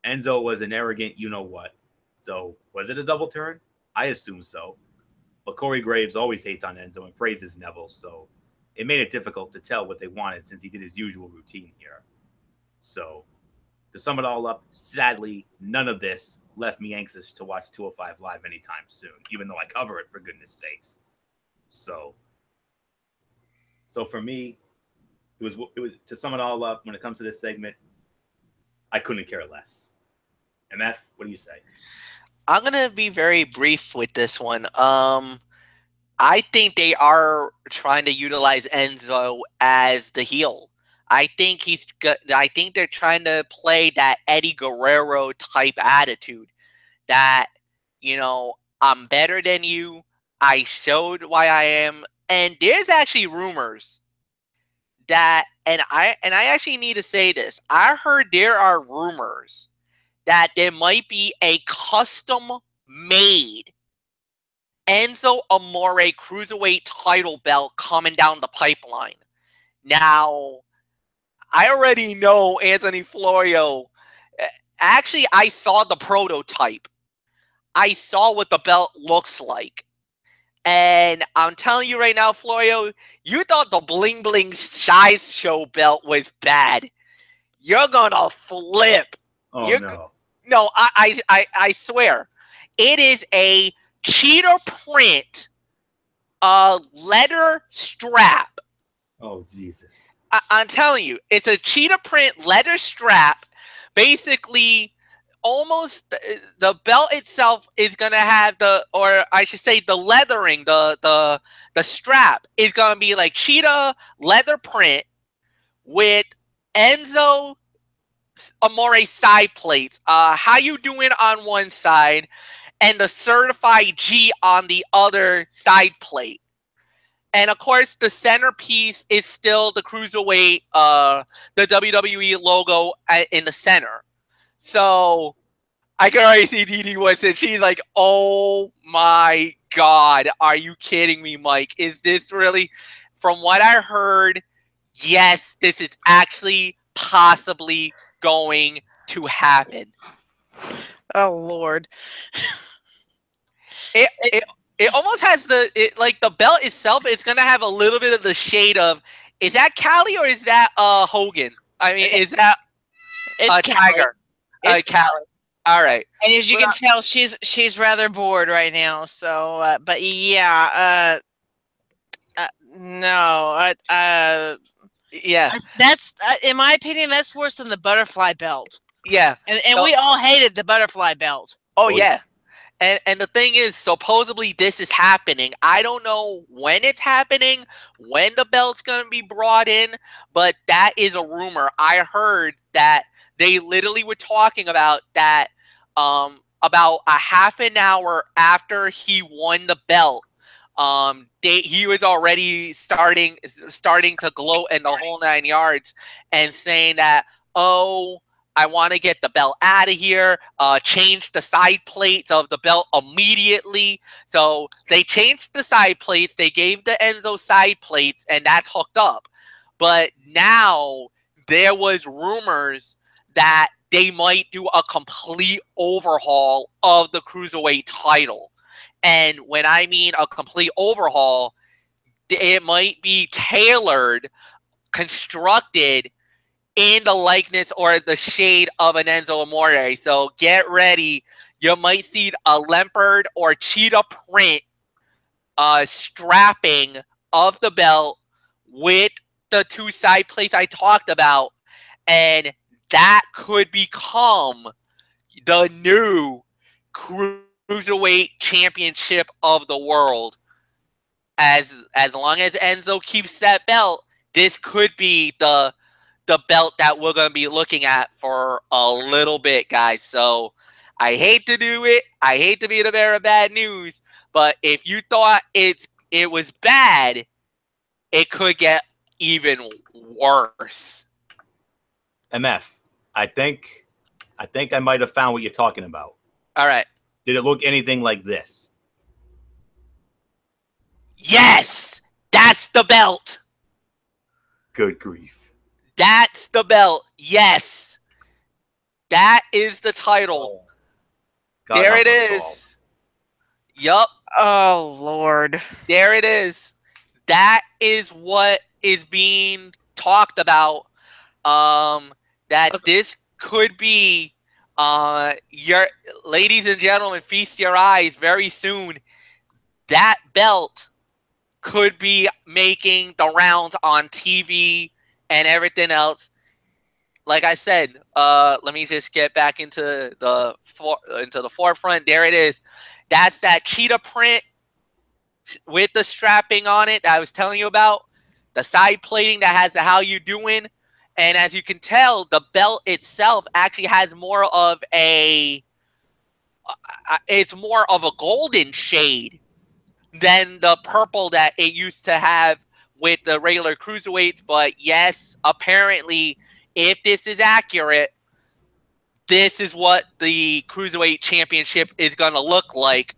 Enzo was an arrogant you-know-what, so was it a double turn? I assume so. But Corey Graves always hates on Enzo and praises Neville, so it made it difficult to tell what they wanted since he did his usual routine here. So, to sum it all up, sadly, none of this left me anxious to watch 205 Live anytime soon, even though I cover it, for goodness sakes. So for me, it was to sum it all up, when it comes to this segment, I couldn't care less. MF, what do you say? I'm gonna be very brief with this one. I think they are trying to utilize Enzo as the heel. I think they're trying to play that Eddie Guerrero type attitude. That, I'm better than you. I showed why I am. And there's actually rumors that, and I actually need to say this. I heard there are rumors that there might be a custom-made Enzo Amore Cruiserweight title belt coming down the pipeline. Now, I already know Anthony Florio. Actually, I saw the prototype. I saw what the belt looks like. And I'm telling you right now, Florio, you thought the Bling Bling Shy Show belt was bad. You're gonna flip. No. No, I swear. It is a cheetah print leather strap. Oh, Jesus. I'm telling you, it's a cheetah print leather strap. Basically, almost the belt itself is going to have the leathering, the strap is going to be like cheetah leather print with Enzo Amore side plates. How you doing on one side, and the certified G on the other side plate. And of course, the centerpiece is still the Cruiserweight, the WWE logo in the center. So I can already see Dee Dee Woodson. She's like, "Oh my God, are you kidding me, Mike? Is this really?" From what I heard, yes, this is actually possibly going to happen. Oh Lord. It almost has the belt itself. It's gonna have a little bit of the shade of, is that Callie or is that Hogan? I mean, is that Tiger? It's Callie. All right. And as you can tell, she's rather bored right now. So, but yeah, no, yeah. That's in my opinion, that's worse than the butterfly belt. Yeah. And so, we all hated the butterfly belt. Oh yeah. And the thing is, supposedly this is happening. I don't know when it's happening, when the belt's going to be brought in, but that is a rumor. I heard that they literally were talking about that about a half an hour after he won the belt. He was already starting to gloat in the whole 9 yards and saying that, "Oh, I want to get the belt out of here, change the side plates of the belt immediately." So they changed the side plates. They gave the Enzo side plates, and that's hooked up. But now there was rumors that they might do a complete overhaul of the Cruiserweight title. And when I mean a complete overhaul, it might be tailored, constructed in the likeness or the shade of an Enzo Amore. So get ready. You might see a leopard or cheetah print strapping of the belt with the two side plates I talked about, and that could become the new Cruiserweight Championship of the world. As long as Enzo keeps that belt, this could be the belt that we're going to be looking at for a little bit, guys. So I hate to do it. I hate to be the bearer of bad news. But if you thought it was bad, it could get even worse. MF, I think I might have found what you're talking about. All right. Did it look anything like this? Yes! That's the belt! Good grief. That's the belt. Yes. That is the title. God there it help us is. all. Yup. Oh, Lord. There it is. That is what is being talked about. That this could be your ladies and gentlemen, feast your eyes very soon. That belt could be making the rounds on TV and everything else. Like I said, let me just get back into the forefront. There it is. That's that cheetah print with the strapping on it that I was telling you about. The side plating that has the "How You Doing," and as you can tell, the belt itself actually has more of a it's more of a golden shade than the purple that it used to have with the regular cruiserweights. But yes, apparently, if this is accurate, this is what the Cruiserweight Championship is going to look like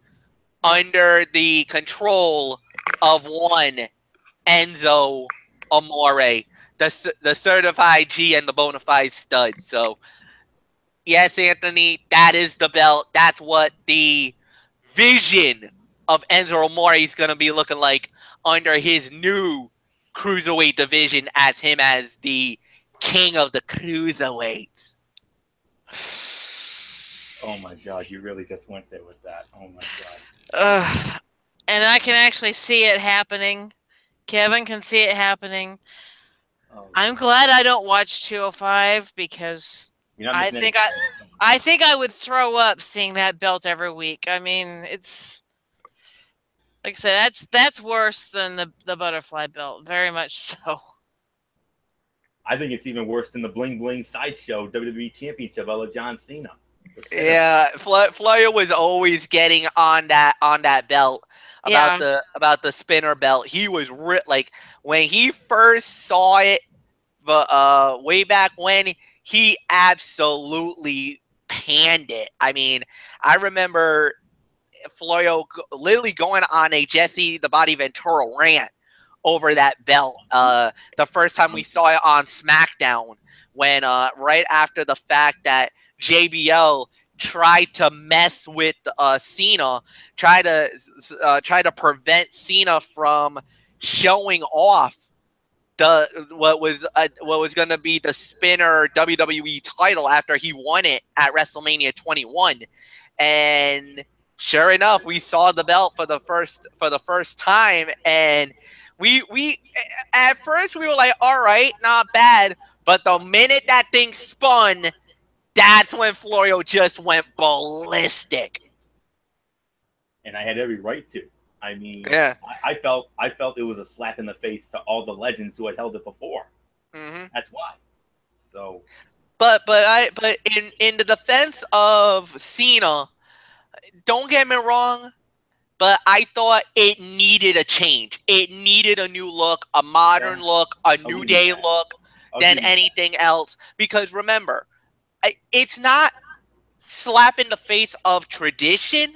under the control of one Enzo Amore, the certified G and the bona fide stud. So, yes, Anthony, that is the belt. That's what the vision of Enzo Amore is going to be looking like under his new Cruiserweight division as him as the king of the Cruiserweights. Oh my God, you really just went there with that. Oh my God. And I can actually see it happening. Kevin can see it happening. Oh, I'm glad I don't watch 205 because You're not I missing think anything. I think I would throw up seeing that belt every week. I mean, it's like I said, that's worse than the butterfly belt, very much so. I think it's even worse than the Bling Bling Sideshow WWE Championship of John Cena. Yeah, Flair was always getting on that belt about the spinner belt. He was like when he first saw it, but way back when, he absolutely panned it. I mean, I remember Florio literally going on a Jesse the Body Ventura rant over that belt. The first time we saw it on SmackDown, when right after the fact that JBL tried to mess with Cena, try to prevent Cena from showing off what was going to be the spinner WWE title after he won it at WrestleMania 21, and sure enough, we saw the belt for the first time, and we at first we were like, all right, not bad, but the minute that thing spun, that's when Florio just went ballistic. And I had every right to. I mean, yeah. I felt it was a slap in the face to all the legends who had held it before. Mm-hmm. That's why. So, but in the defense of Cena, don't get me wrong, but I thought it needed a change. It needed a new look, a modern look, a New Day look than anything else. Because remember, it's not slap in the face of tradition,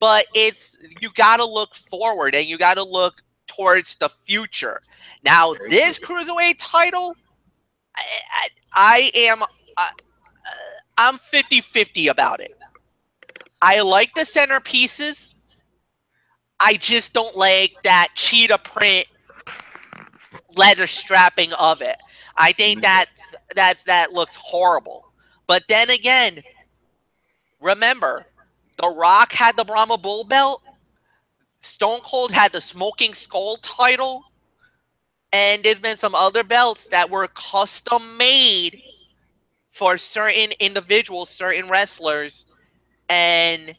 but you got to look forward and you got to look towards the future. Now, this Cruiserweight title, I'm 50-50 about it. I like the centerpieces. I just don't like that cheetah print leather strapping of it. I think that looks horrible. But then again, remember, The Rock had the Brahma Bull belt. Stone Cold had the Smoking Skull title. And there's been some other belts that were custom made for certain individuals, certain wrestlers. And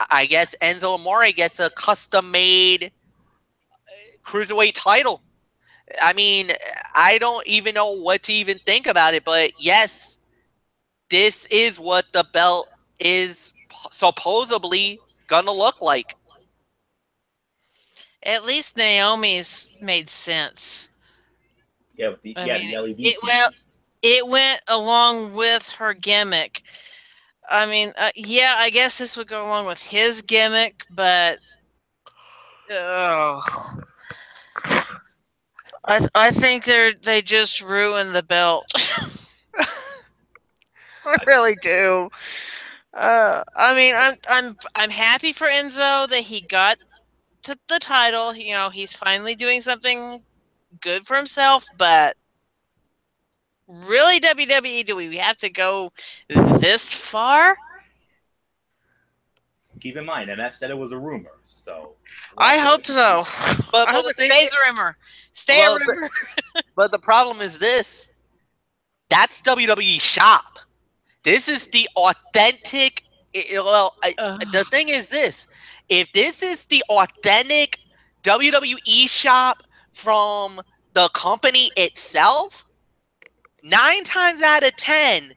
I guess Enzo Amore gets a custom made cruiserweight title. I mean, I don't even know what to even think about it, but yes, this is what the belt is supposedly gonna look like. At least Naomi's made sense. Yeah, with the I yeah mean, the LED. it went along with her gimmick. I mean, yeah, I guess this would go along with his gimmick, but I think they just ruined the belt. I really do. I mean, I'm happy for Enzo that he got to the title. You know, he's finally doing something good for himself. But really, WWE, do we have to go this far? Keep in mind, MF said it was a rumor, so I hope so. But I hope the it thing stays is- a rumor. Stay a Well, rumor. But the problem is this. That's WWE shop. This is the authentic. The thing is this. If this is the authentic WWE shop from the company itself, 9 times out of 10,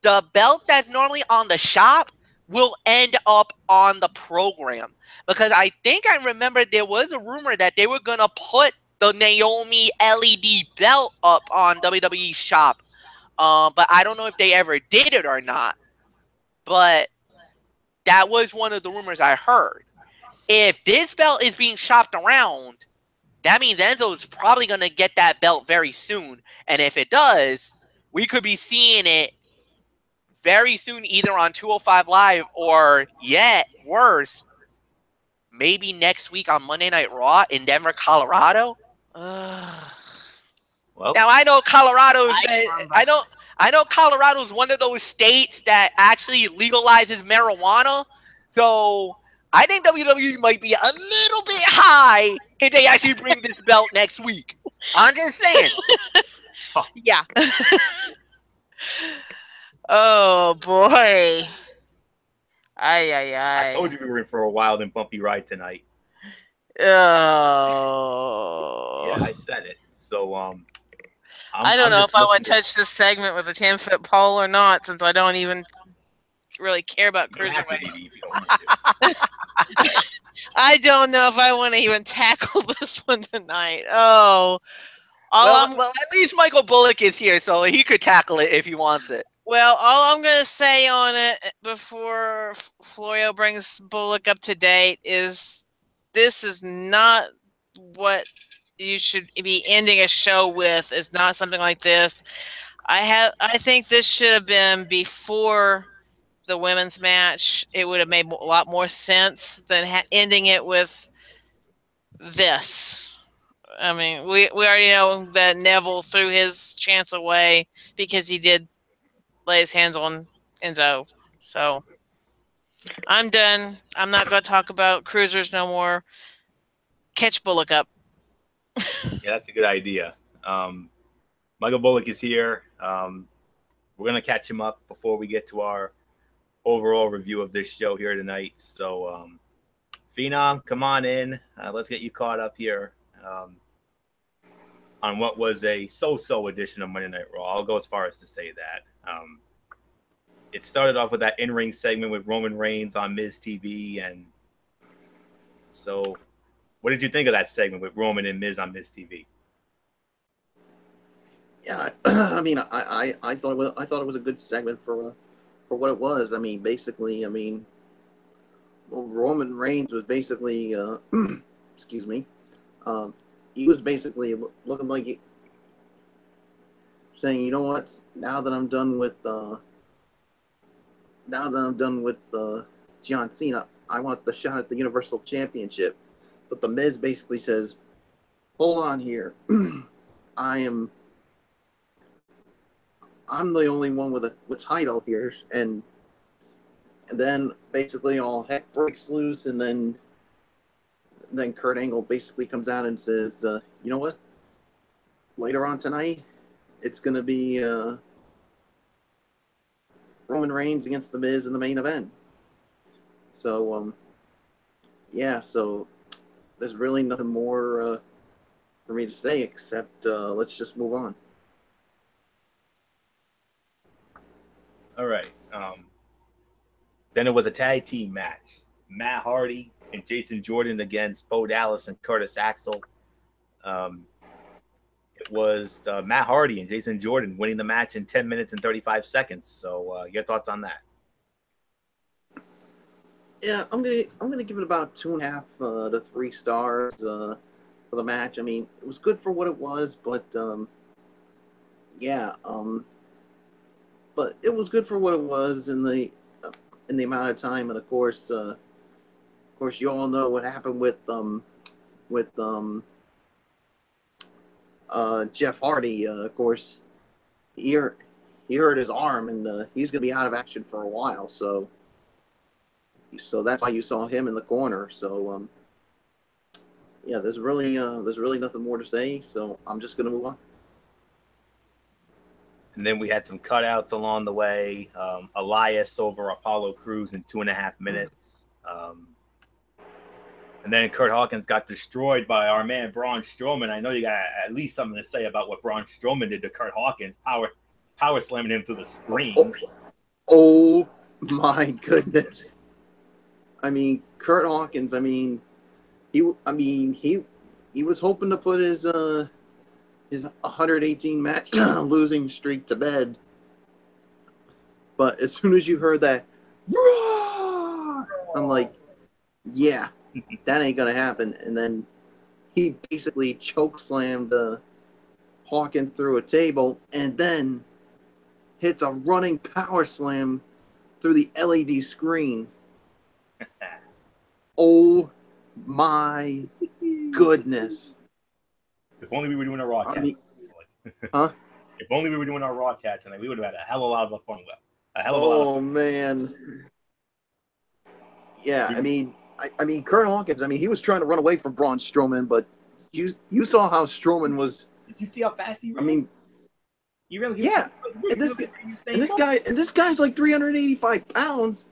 the belt that's normally on the shop will end up on the program. Because I think I remember there was a rumor that they were going to put the Naomi LED belt up on WWE shop. But I don't know if they ever did it or not. But that was one of the rumors I heard. If this belt is being shopped around, that means Enzo is probably going to get that belt very soon. And if it does, we could be seeing it very soon, either on 205 Live or, yet worse, maybe next week on Monday Night Raw in Denver, Colorado. well, Now I know I know Colorado's one of those states that actually legalizes marijuana. So I think WWE might be a little bit high if they actually bring this belt next week. I'm just saying. Yeah. Oh boy. I told you we were in for a wild and bumpy ride tonight. Oh. Yeah, I said it. So I don't I'm know just if I want looking to touch this segment with a 10-foot pole or not, since I don't even really care about You don't have to, cruiserweights. Dee Dee, if you don't want to. I don't know if I want to even tackle this one tonight. Oh. Well, at least Michael Bullock is here, so he could tackle it if he wants it. Well, all I'm going to say on it before Florio brings Bullock up to date is this is not what you should be ending a show with. Is not something like this. I think this should have been before the women's match. It would have made a lot more sense than ending it with this. I mean, we already know that Neville threw his chance away because he did lay his hands on Enzo. So I'm done. I'm not going to talk about cruisers no more. Catch Bullock up. Yeah, that's a good idea. Michael Bullock is here. We're gonna catch him up before we get to our overall review of this show here tonight. So, Phenom, come on in. Let's get you caught up here on what was a so-so edition of Monday Night Raw. I'll go as far as to say that. It started off with that in-ring segment with Roman Reigns on Miz TV, and so what did you think of that segment with Roman and Miz on Miz TV? Yeah, I mean, I thought it was a good segment for what it was. I mean, basically, Roman Reigns was basically, excuse me, he was basically looking like saying, you know what? Now that I'm done with John Cena, I want the shot at the Universal Championship. But the Miz basically says, hold on here, I'm the only one with a title here, and then basically all heck breaks loose, and then Kurt Angle basically comes out and says, you know what? later on tonight, it's going to be Roman Reigns against The Miz in the main event. So, yeah, so there's really nothing more for me to say except let's just move on. All right. Then it was a tag team match. Matt Hardy and Jason Jordan against Bo Dallas and Curtis Axel. It was Matt Hardy and Jason Jordan winning the match in 10 minutes and 35 seconds. So your thoughts on that? Yeah, I'm gonna give it about 2.5 to 3 stars for the match. I mean, it was good for what it was, but but it was good for what it was in the amount of time, and of course, you all know what happened with Jeff Hardy. Of course, he hurt his arm, and he's gonna be out of action for a while. So that's why you saw him in the corner. So yeah, there's really nothing more to say. So I'm just gonna move on. And then we had some cutouts along the way. Elias over Apollo Crews in 2.5 minutes. And then Kurt Hawkins got destroyed by our man Braun Strowman. I know you got at least something to say about what Braun Strowman did to Kurt Hawkins, power slamming him through the screen. Oh my goodness! I mean, Kurt Hawkins. I mean, he was hoping to put his 118 match losing streak to bed. But as soon as you heard that, I'm like, yeah, that ain't gonna happen. And then he basically choke slammed Hawkins through a table, and then hits a running power slam through the LED screen. Oh my goodness! If only we were doing a Raw chat. Huh? If only we were doing our Raw chat tonight, we would have had a hell of a lot of fun with. Oh man. Yeah, I mean, Kurt Hawkins. I mean, he was trying to run away from Braun Strowman, but you saw how Strowman was. Did you see how fast he ran? I mean, you really? Yeah. And this guy's like 385 pounds,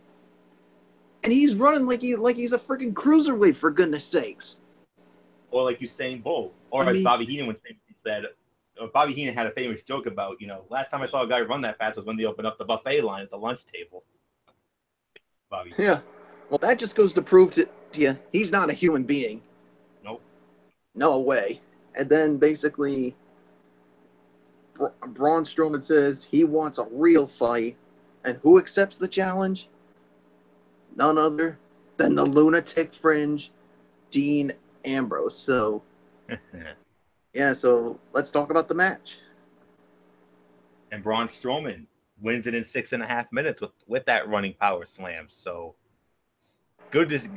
and he's running like he's a freaking cruiserweight, for goodness sakes. Or like Usain Bolt, or as Bobby Heenan said. Bobby Heenan had a famous joke about, last time I saw a guy run that fast was when they opened up the buffet line at the lunch table. Bobby. Yeah. Well, that just goes to prove to you he's not a human being. Nope. No way. And then basically, Braun Strowman says he wants a real fight, and who accepts the challenge? None other than the lunatic fringe, Dean Ambrose. So, yeah, so let's talk about the match. And Braun Strowman wins it in 6.5 minutes with that running power slam. So,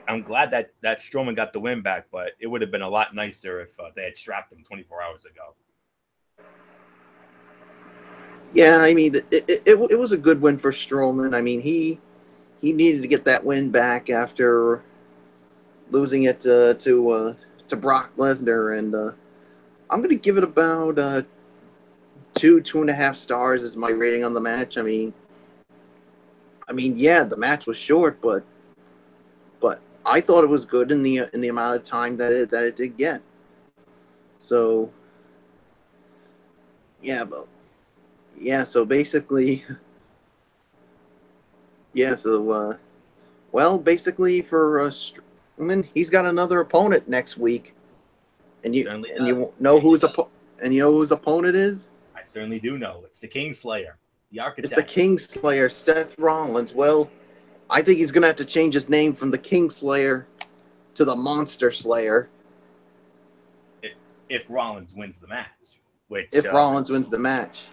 I'm glad that Strowman got the win back, but it would have been a lot nicer if they had strapped him 24 hours ago. Yeah, I mean, it was a good win for Strowman. I mean, he needed to get that win back after losing it to Brock Lesnar, and I'm going to give it about 2.5 stars as my rating on the match. I mean, yeah, the match was short, but I thought it was good in the amount of time that it did get. So, so basically, basically for Strowman, he's got another opponent next week, and you know who his opponent is? I certainly do know. It's the Kingslayer, the Architect. It's the Kingslayer, Seth Rollins. Well, I think he's gonna have to change his name from the Kingslayer to the Monster Slayer. If Rollins wins the match, Rollins wins the match,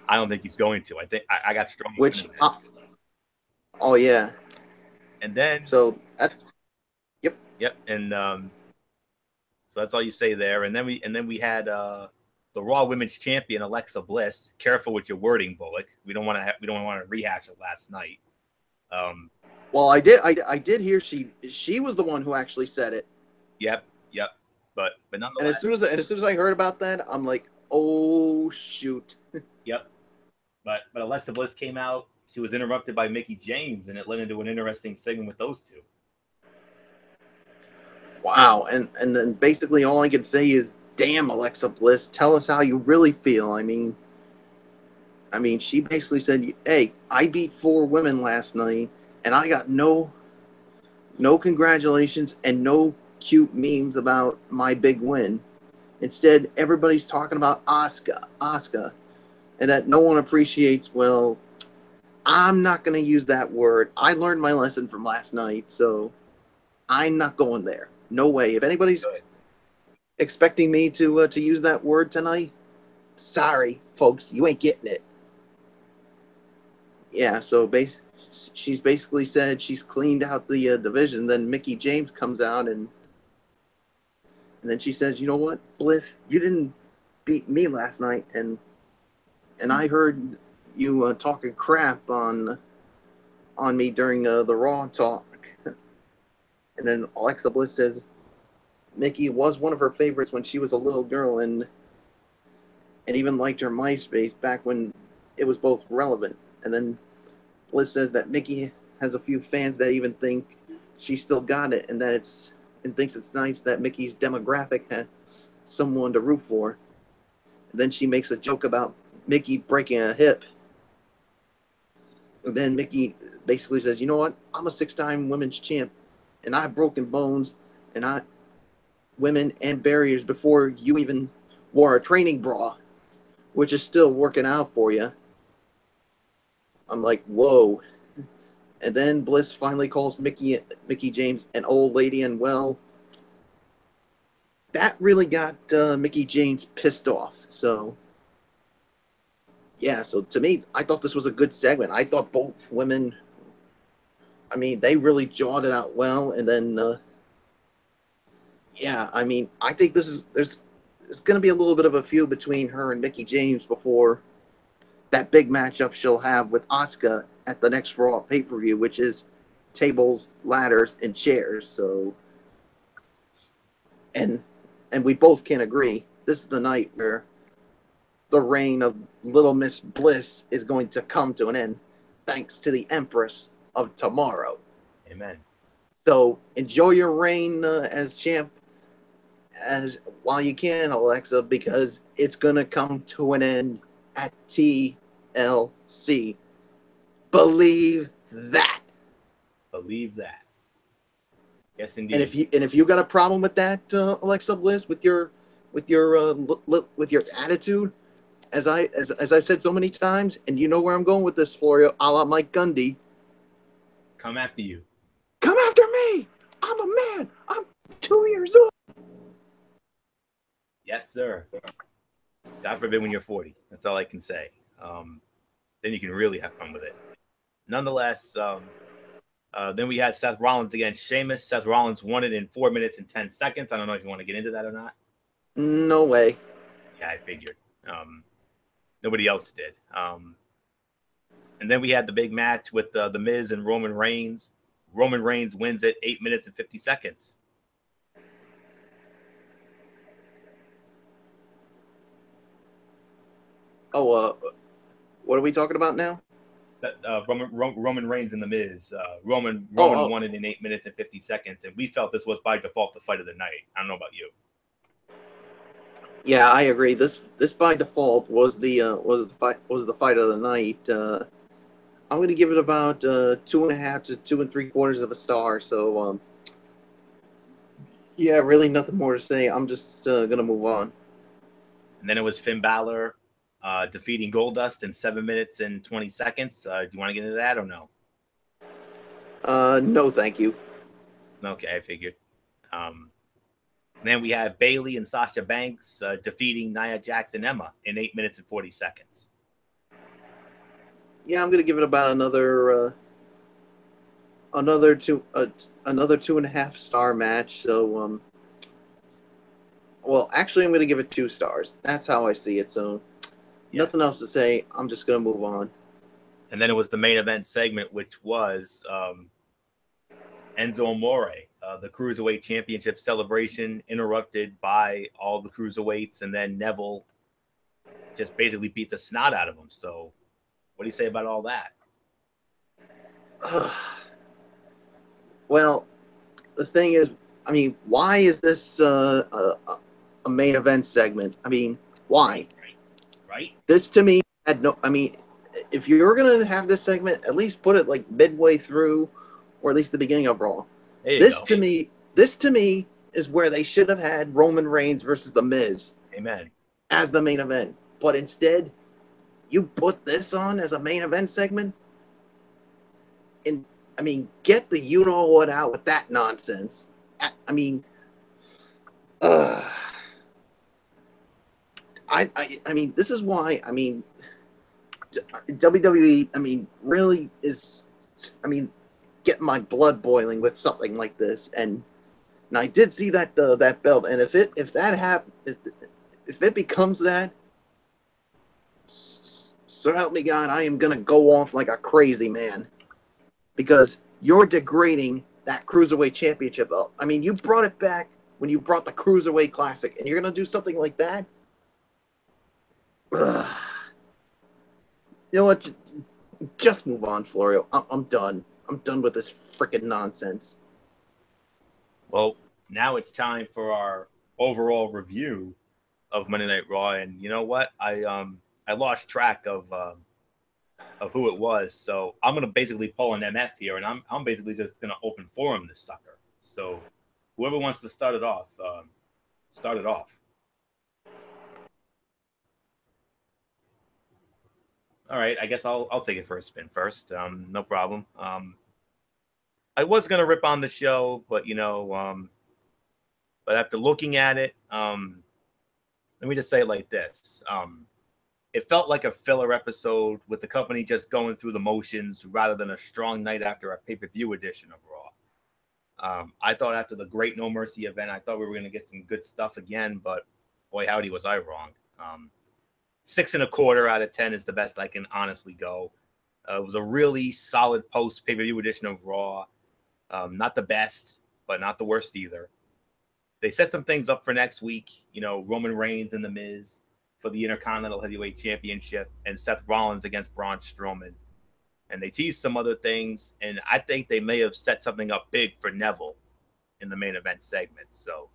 I don't think he's going to. I think I got Strowman. Oh yeah. And then that's yep, and so that's all you say there. And then we had the Raw Women's Champion Alexa Bliss. Careful with your wording, Bullock. We don't want to rehash it last night. Well, I did hear she was the one who actually said it. Yep. But nonetheless. And as soon as I heard about that, I'm like, Oh shoot! Yep. But Alexa Bliss came out. She was interrupted by Mickie James, and it led into an interesting segment with those two. Wow, and then basically all I can say is, damn, Alexa Bliss, tell us how you really feel. I mean, she basically said, "Hey, I beat 4 women last night, and I got no congratulations and no cute memes about my big win. Instead, everybody's talking about Asuka, and that no one appreciates. Well, I'm not going to use that word. I learned my lesson from last night, so I'm not going there. No way. If anybody's expecting me to use that word tonight, sorry, folks, you ain't getting it." Yeah, so she's basically said she's cleaned out the division. Then Mickie James comes out and then she says, "You know what, Bliss, you didn't beat me last night, and I heard you talking crap on me during the Raw talk." And then Alexa Bliss says Mickie was one of her favorites when she was a little girl, and even liked her MySpace back when it was both relevant. And then Bliss says that Mickie has a few fans that even think she still got it, and thinks it's nice that Mickey's demographic had someone to root for. And then she makes a joke about Mickie breaking a hip. And then Mickie basically says, "You know what? I'm a 6-time women's champ, and I've broken bones and women and barriers before you even wore a training bra, which is still working out for you." I'm like, whoa. And then Bliss finally calls Mickie James an old lady, and well, that really got Mickie James pissed off. So, yeah, so to me, I thought this was a good segment. I thought both women, they really jawed it out well. And then, I think there's going to be a little bit of a feud between her and Mickie James before that big matchup she'll have with Asuka at the next Raw pay-per-view, which is tables, ladders, and chairs. So, and we both can agree, this is the night where the reign of Little Miss Bliss is going to come to an end, thanks to the Empress of Tomorrow. Amen. So enjoy your reign as champ while you can, Alexa, because it's gonna come to an end at TLC. Believe that. Believe that. Yes, indeed. And if you got a problem with that, Alexa Bliss, with your attitude, as I said so many times, and you know where I'm going with this for you, a la Mike Gundy. Come after you. Come after me. I'm a man. I'm 2 years old. Yes, sir. God forbid when you're 40. That's all I can say. Then you can really have fun with it. Nonetheless, then we had Seth Rollins against Sheamus. Seth Rollins won it in 4 minutes and 10 seconds. I don't know if you want to get into that or not. No way. Yeah, I figured. Nobody else did. And then we had the big match with The Miz and Roman Reigns. Roman Reigns wins it 8 minutes and 50 seconds. Oh, what are we talking about now? Roman Reigns and The Miz. Roman won it in 8 minutes and 50 seconds, and we felt this was by default the fight of the night. I don't know about you. Yeah, I agree. This by default was the fight of the night. I'm going to give it about 2.5 to 2 3/4 of a star. So, yeah, really nothing more to say. I'm just going to move on. And then it was Finn Balor defeating Goldust in 7 minutes and 20 seconds. Do you want to get into that or no? No, thank you. Okay, I figured. Then we had Bayley and Sasha Banks defeating Nia Jax and Emma in 8 minutes and 40 seconds. Yeah, I'm going to give it about another 2.5 star match. So, well, actually, I'm going to give it 2 stars. That's how I see it. So, yeah. Nothing else to say. I'm just going to move on. And then it was the main event segment, which was Enzo Amore, the Cruiserweight Championship celebration, interrupted by all the Cruiserweights, and then Neville just basically beat the snot out of him. So what do you say about all that? Well, the thing is, I mean, why is this a main event segment? I mean, why? Right? This to me had no. I mean, if you're gonna have this segment, at least put it like midway through, or at least the beginning of Raw. This to me is where they should have had Roman Reigns versus The Miz. Amen. As the main event, but instead, you put this on as a main event segment. And I mean, get the you know what out with that nonsense. I mean, I mean, this is why. I mean, WWE. I mean, really is. I mean, get my blood boiling with something like this. And I did see that that belt. And if that happens, if it becomes that, so help me God, I am gonna go off like a crazy man, because you're degrading that Cruiserweight Championship belt. I mean, you brought it back when you brought the Cruiserweight Classic, and you're gonna do something like that? Ugh. You know what? Just move on, Florio. I'm done. I'm done with this freaking nonsense. Well, now it's time for our overall review of Monday Night Raw, and you know what? I lost track of who it was, so I'm gonna basically pull an MF here, and I'm basically just gonna open forum this sucker. So whoever wants to start it off, start it off. All right, I guess I'll take it for a spin first. No problem. I was gonna rip on the show, but you know, but after looking at it, let me just say it like this. It felt like a filler episode with the company just going through the motions rather than a strong night after a pay-per-view edition of Raw. I thought after the Great No Mercy event, I thought we were going to get some good stuff again, but boy, howdy, was I wrong. 6.25 out of 10 is the best I can honestly go. It was a really solid post pay-per-view edition of Raw. Not the best, but not the worst either. They set some things up for next week. You know, Roman Reigns and The Miz for the Intercontinental Heavyweight Championship, and Seth Rollins against Braun Strowman. And they teased some other things, and I think they may have set something up big for Neville in the main event segment. So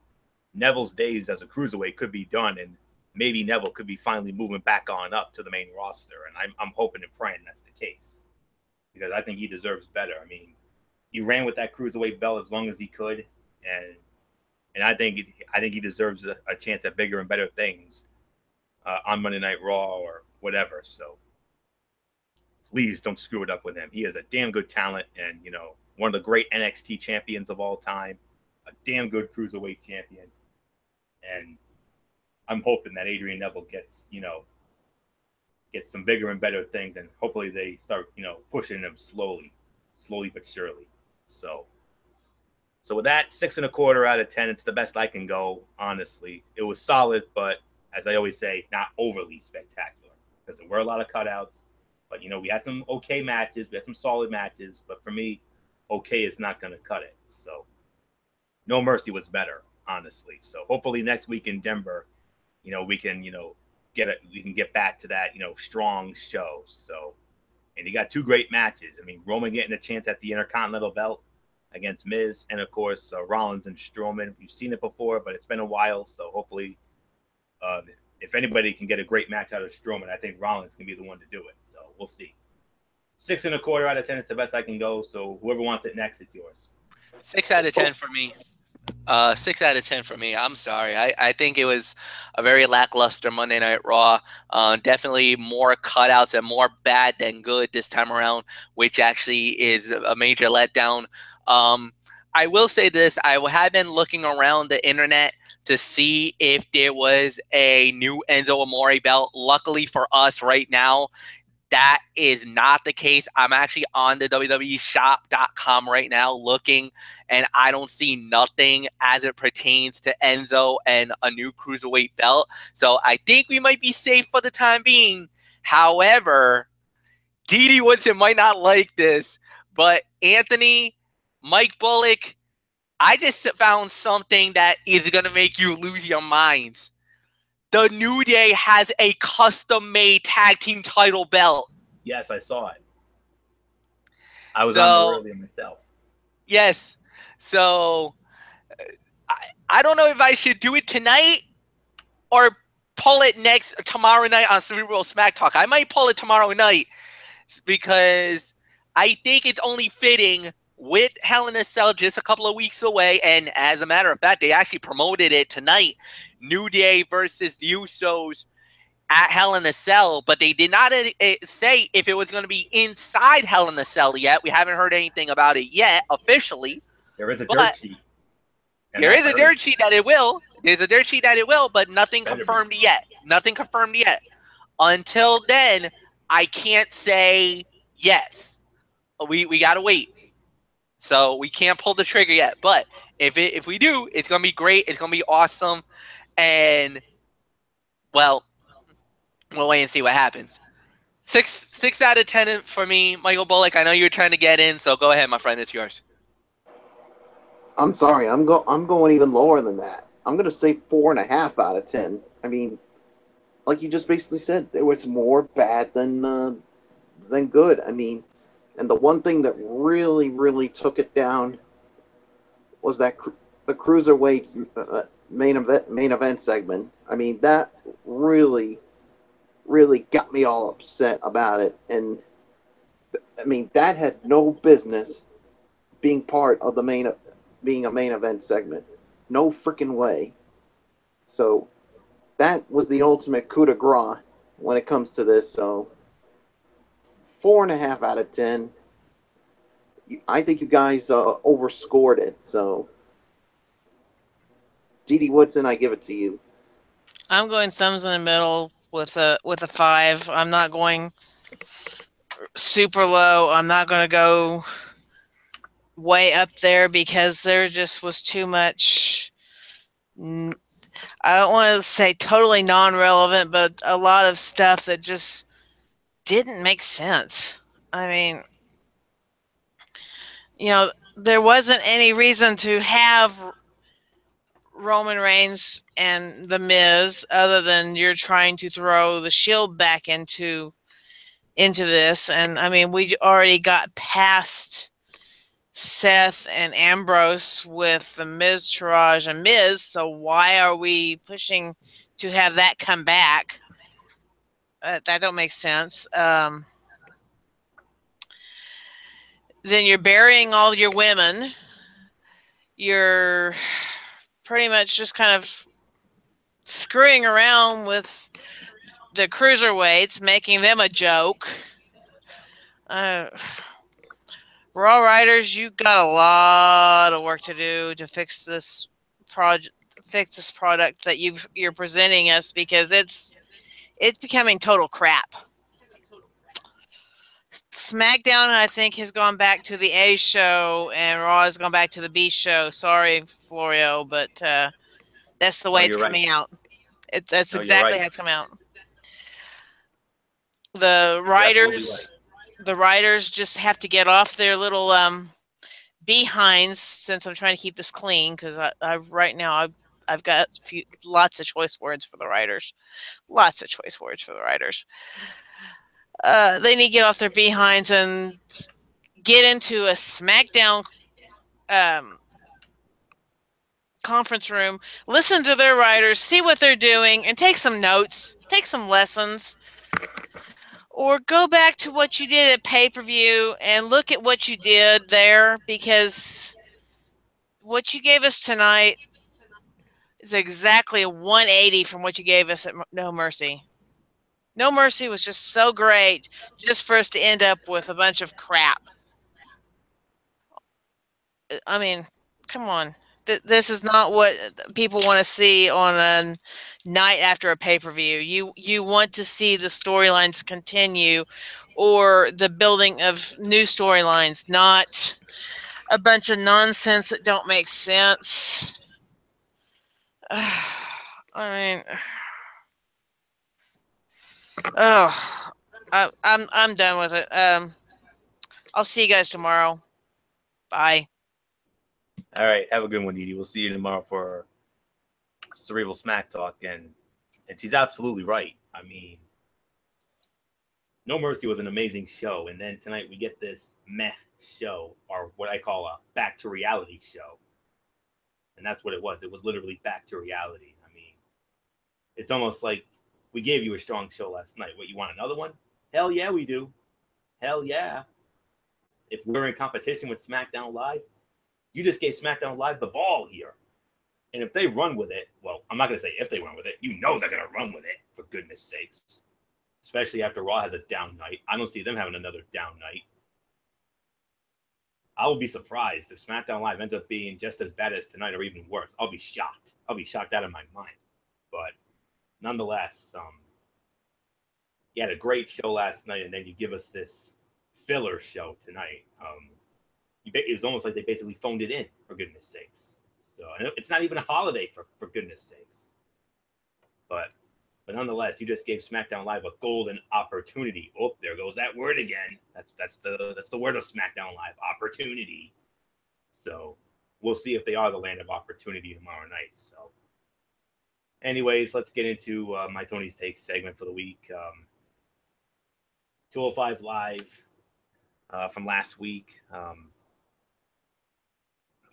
Neville's days as a cruiserweight could be done, and maybe Neville could be finally moving back on up to the main roster. And I'm hoping and praying that's the case, because I think he deserves better. I mean, he ran with that cruiserweight belt as long as he could, and I think he deserves a chance at bigger and better things on Monday Night Raw or whatever. So please don't screw it up with him. He is a damn good talent, and you know, one of the great NXT champions of all time, a damn good cruiserweight champion. And I'm hoping that Adrian Neville gets some bigger and better things, and hopefully they start, pushing him slowly but surely. So with that, 6.25 out of 10, it's the best I can go, honestly. It was solid, but as I always say, not overly spectacular, because there were a lot of cutouts. But, we had some okay matches. We had some solid matches. But for me, okay is not going to cut it. So No Mercy was better, honestly. So hopefully next week in Denver, we can, get back to that, strong show. So, and you got two great matches. I mean, Roman getting a chance at the Intercontinental belt against Miz, and of course Rollins and Strowman. We've seen it before, but it's been a while. So hopefully, if anybody can get a great match out of Strowman, I think Rollins can be the one to do it. So we'll see. 6.25 out of 10 is the best I can go. So whoever wants it next, it's yours. 6 out of 10 for me. 6 out of 10 for me. I'm sorry. I think it was a very lackluster Monday Night Raw. Definitely more cutouts and more bad than good this time around, which actually is a major letdown. I will say this. I have been looking around the internet to see if there was a new Enzo Amore belt. Luckily for us right now, that is not the case. I'm actually on the WWEshop.com right now looking, and I don't see nothing as it pertains to Enzo and a new cruiserweight belt. So I think we might be safe for the time being. However, Didi Woodson might not like this, but Anthony, Mike Bullock, I just found something that is going to make you lose your minds. the New Day has a custom-made tag team title belt. Yes, I saw it. I was on there earlier myself. Yes. So I don't know if I should do it tonight or pull it tomorrow night on Cerebral Smack Talk. I might pull it tomorrow night because I think it's only fitting with Hell in a Cell just a couple of weeks away. And as a matter of fact, they actually promoted it tonight. New Day versus the Usos at Hell in a Cell, but they did not say if it was going to be inside Hell in a Cell yet. We haven't heard anything about it yet officially. There is a dirt sheet. There is a dirt sheet that it will. There's a dirt sheet that it will, but nothing confirmed yet. Nothing confirmed yet. Until then, I can't say yes. We gotta wait. So we can't pull the trigger yet. But if we do, it's gonna be great. It's gonna be awesome. And well, we'll wait and see what happens. 6 out of 10 for me, Michael Bullock. I know you were trying to get in, so go ahead, my friend. It's yours. I'm sorry. I'm going even lower than that. I'm going to say 4.5 out of 10. I mean, like you just basically said, there was more bad than good. I mean, and the one thing that really, really took it down was that the Cruiserweights main event segment. I mean, that really, really got me all upset about it. And I mean, that had no business being part of being a main event segment. No freaking way. So that was the ultimate coup de grace when it comes to this. So 4.5 out of 10. I think you guys overscored it. So D.D. Woodson, I give it to you. I'm going thumbs in the middle with a 5. I'm not going super low. I'm not going to go way up there because there just was too much. I don't want to say totally non-relevant, but a lot of stuff that just didn't make sense. I mean, you know, there wasn't any reason to have Roman Reigns and The Miz other than you're trying to throw the Shield back into this. And I mean, we already got past Seth and Ambrose with The Miz, Taraj, and Miz, so why are we pushing to have that come back? That don't make sense. Then you're burying all your women. You're pretty much just kind of screwing around with the cruiserweights, making them a joke. Raw writers, you got a lot of work to do to fix this product that you're presenting us, because it's becoming total crap. SmackDown, I think, has gone back to the A show, and Raw has gone back to the B show. Sorry, Florio, but that's the way it's coming out. That's exactly how it's coming out. The writers just have to get off their little behinds, since I'm trying to keep this clean, because right now I've got lots of choice words for the writers. Lots of choice words for the writers. They need to get off their behinds and get into a SmackDown conference room, listen to their writers, see what they're doing, and take some notes, take some lessons. Or go back to what you did at pay-per-view and look at what you did there, because what you gave us tonight is exactly a 180 from what you gave us at No Mercy. No Mercy was just so great just for us to end up with a bunch of crap. I mean, come on. This is not what people want to see on a night after a pay-per-view. You want to see the storylines continue, or the building of new storylines, not a bunch of nonsense that don't make sense. I mean, I'm done with it. I'll see you guys tomorrow. Bye. All right, have a good one, Edie. We'll see you tomorrow for Cerebral Smack Talk, and And she's absolutely right. I mean, No Mercy was an amazing show. And then tonight we get this meh show, or what I call a back to reality show. And that's what it was. It was literally back to reality. I mean, it's almost like we gave you a strong show last night. What, you want another one? Hell yeah, we do. Hell yeah. If we're in competition with SmackDown Live, you just gave SmackDown Live the ball here. And if they run with it, well, I'm not going to say if they run with it. You know they're going to run with it, for goodness sakes. Especially after Raw has a down night. I don't see them having another down night. I will be surprised if SmackDown Live ends up being just as bad as tonight or even worse. I'll be shocked. I'll be shocked out of my mind. But nonetheless, you had a great show last night, and then you give us this filler show tonight. It was almost like they basically phoned it in, for goodness sakes. So it's not even a holiday, for goodness sakes. But nonetheless, you just gave SmackDown Live a golden opportunity. Oh, there goes that word again. That's the word of SmackDown Live, opportunity. So we'll see if they are the land of opportunity tomorrow night. So, anyways, let's get into my Tony's Take segment for the week. 205 Live from last week.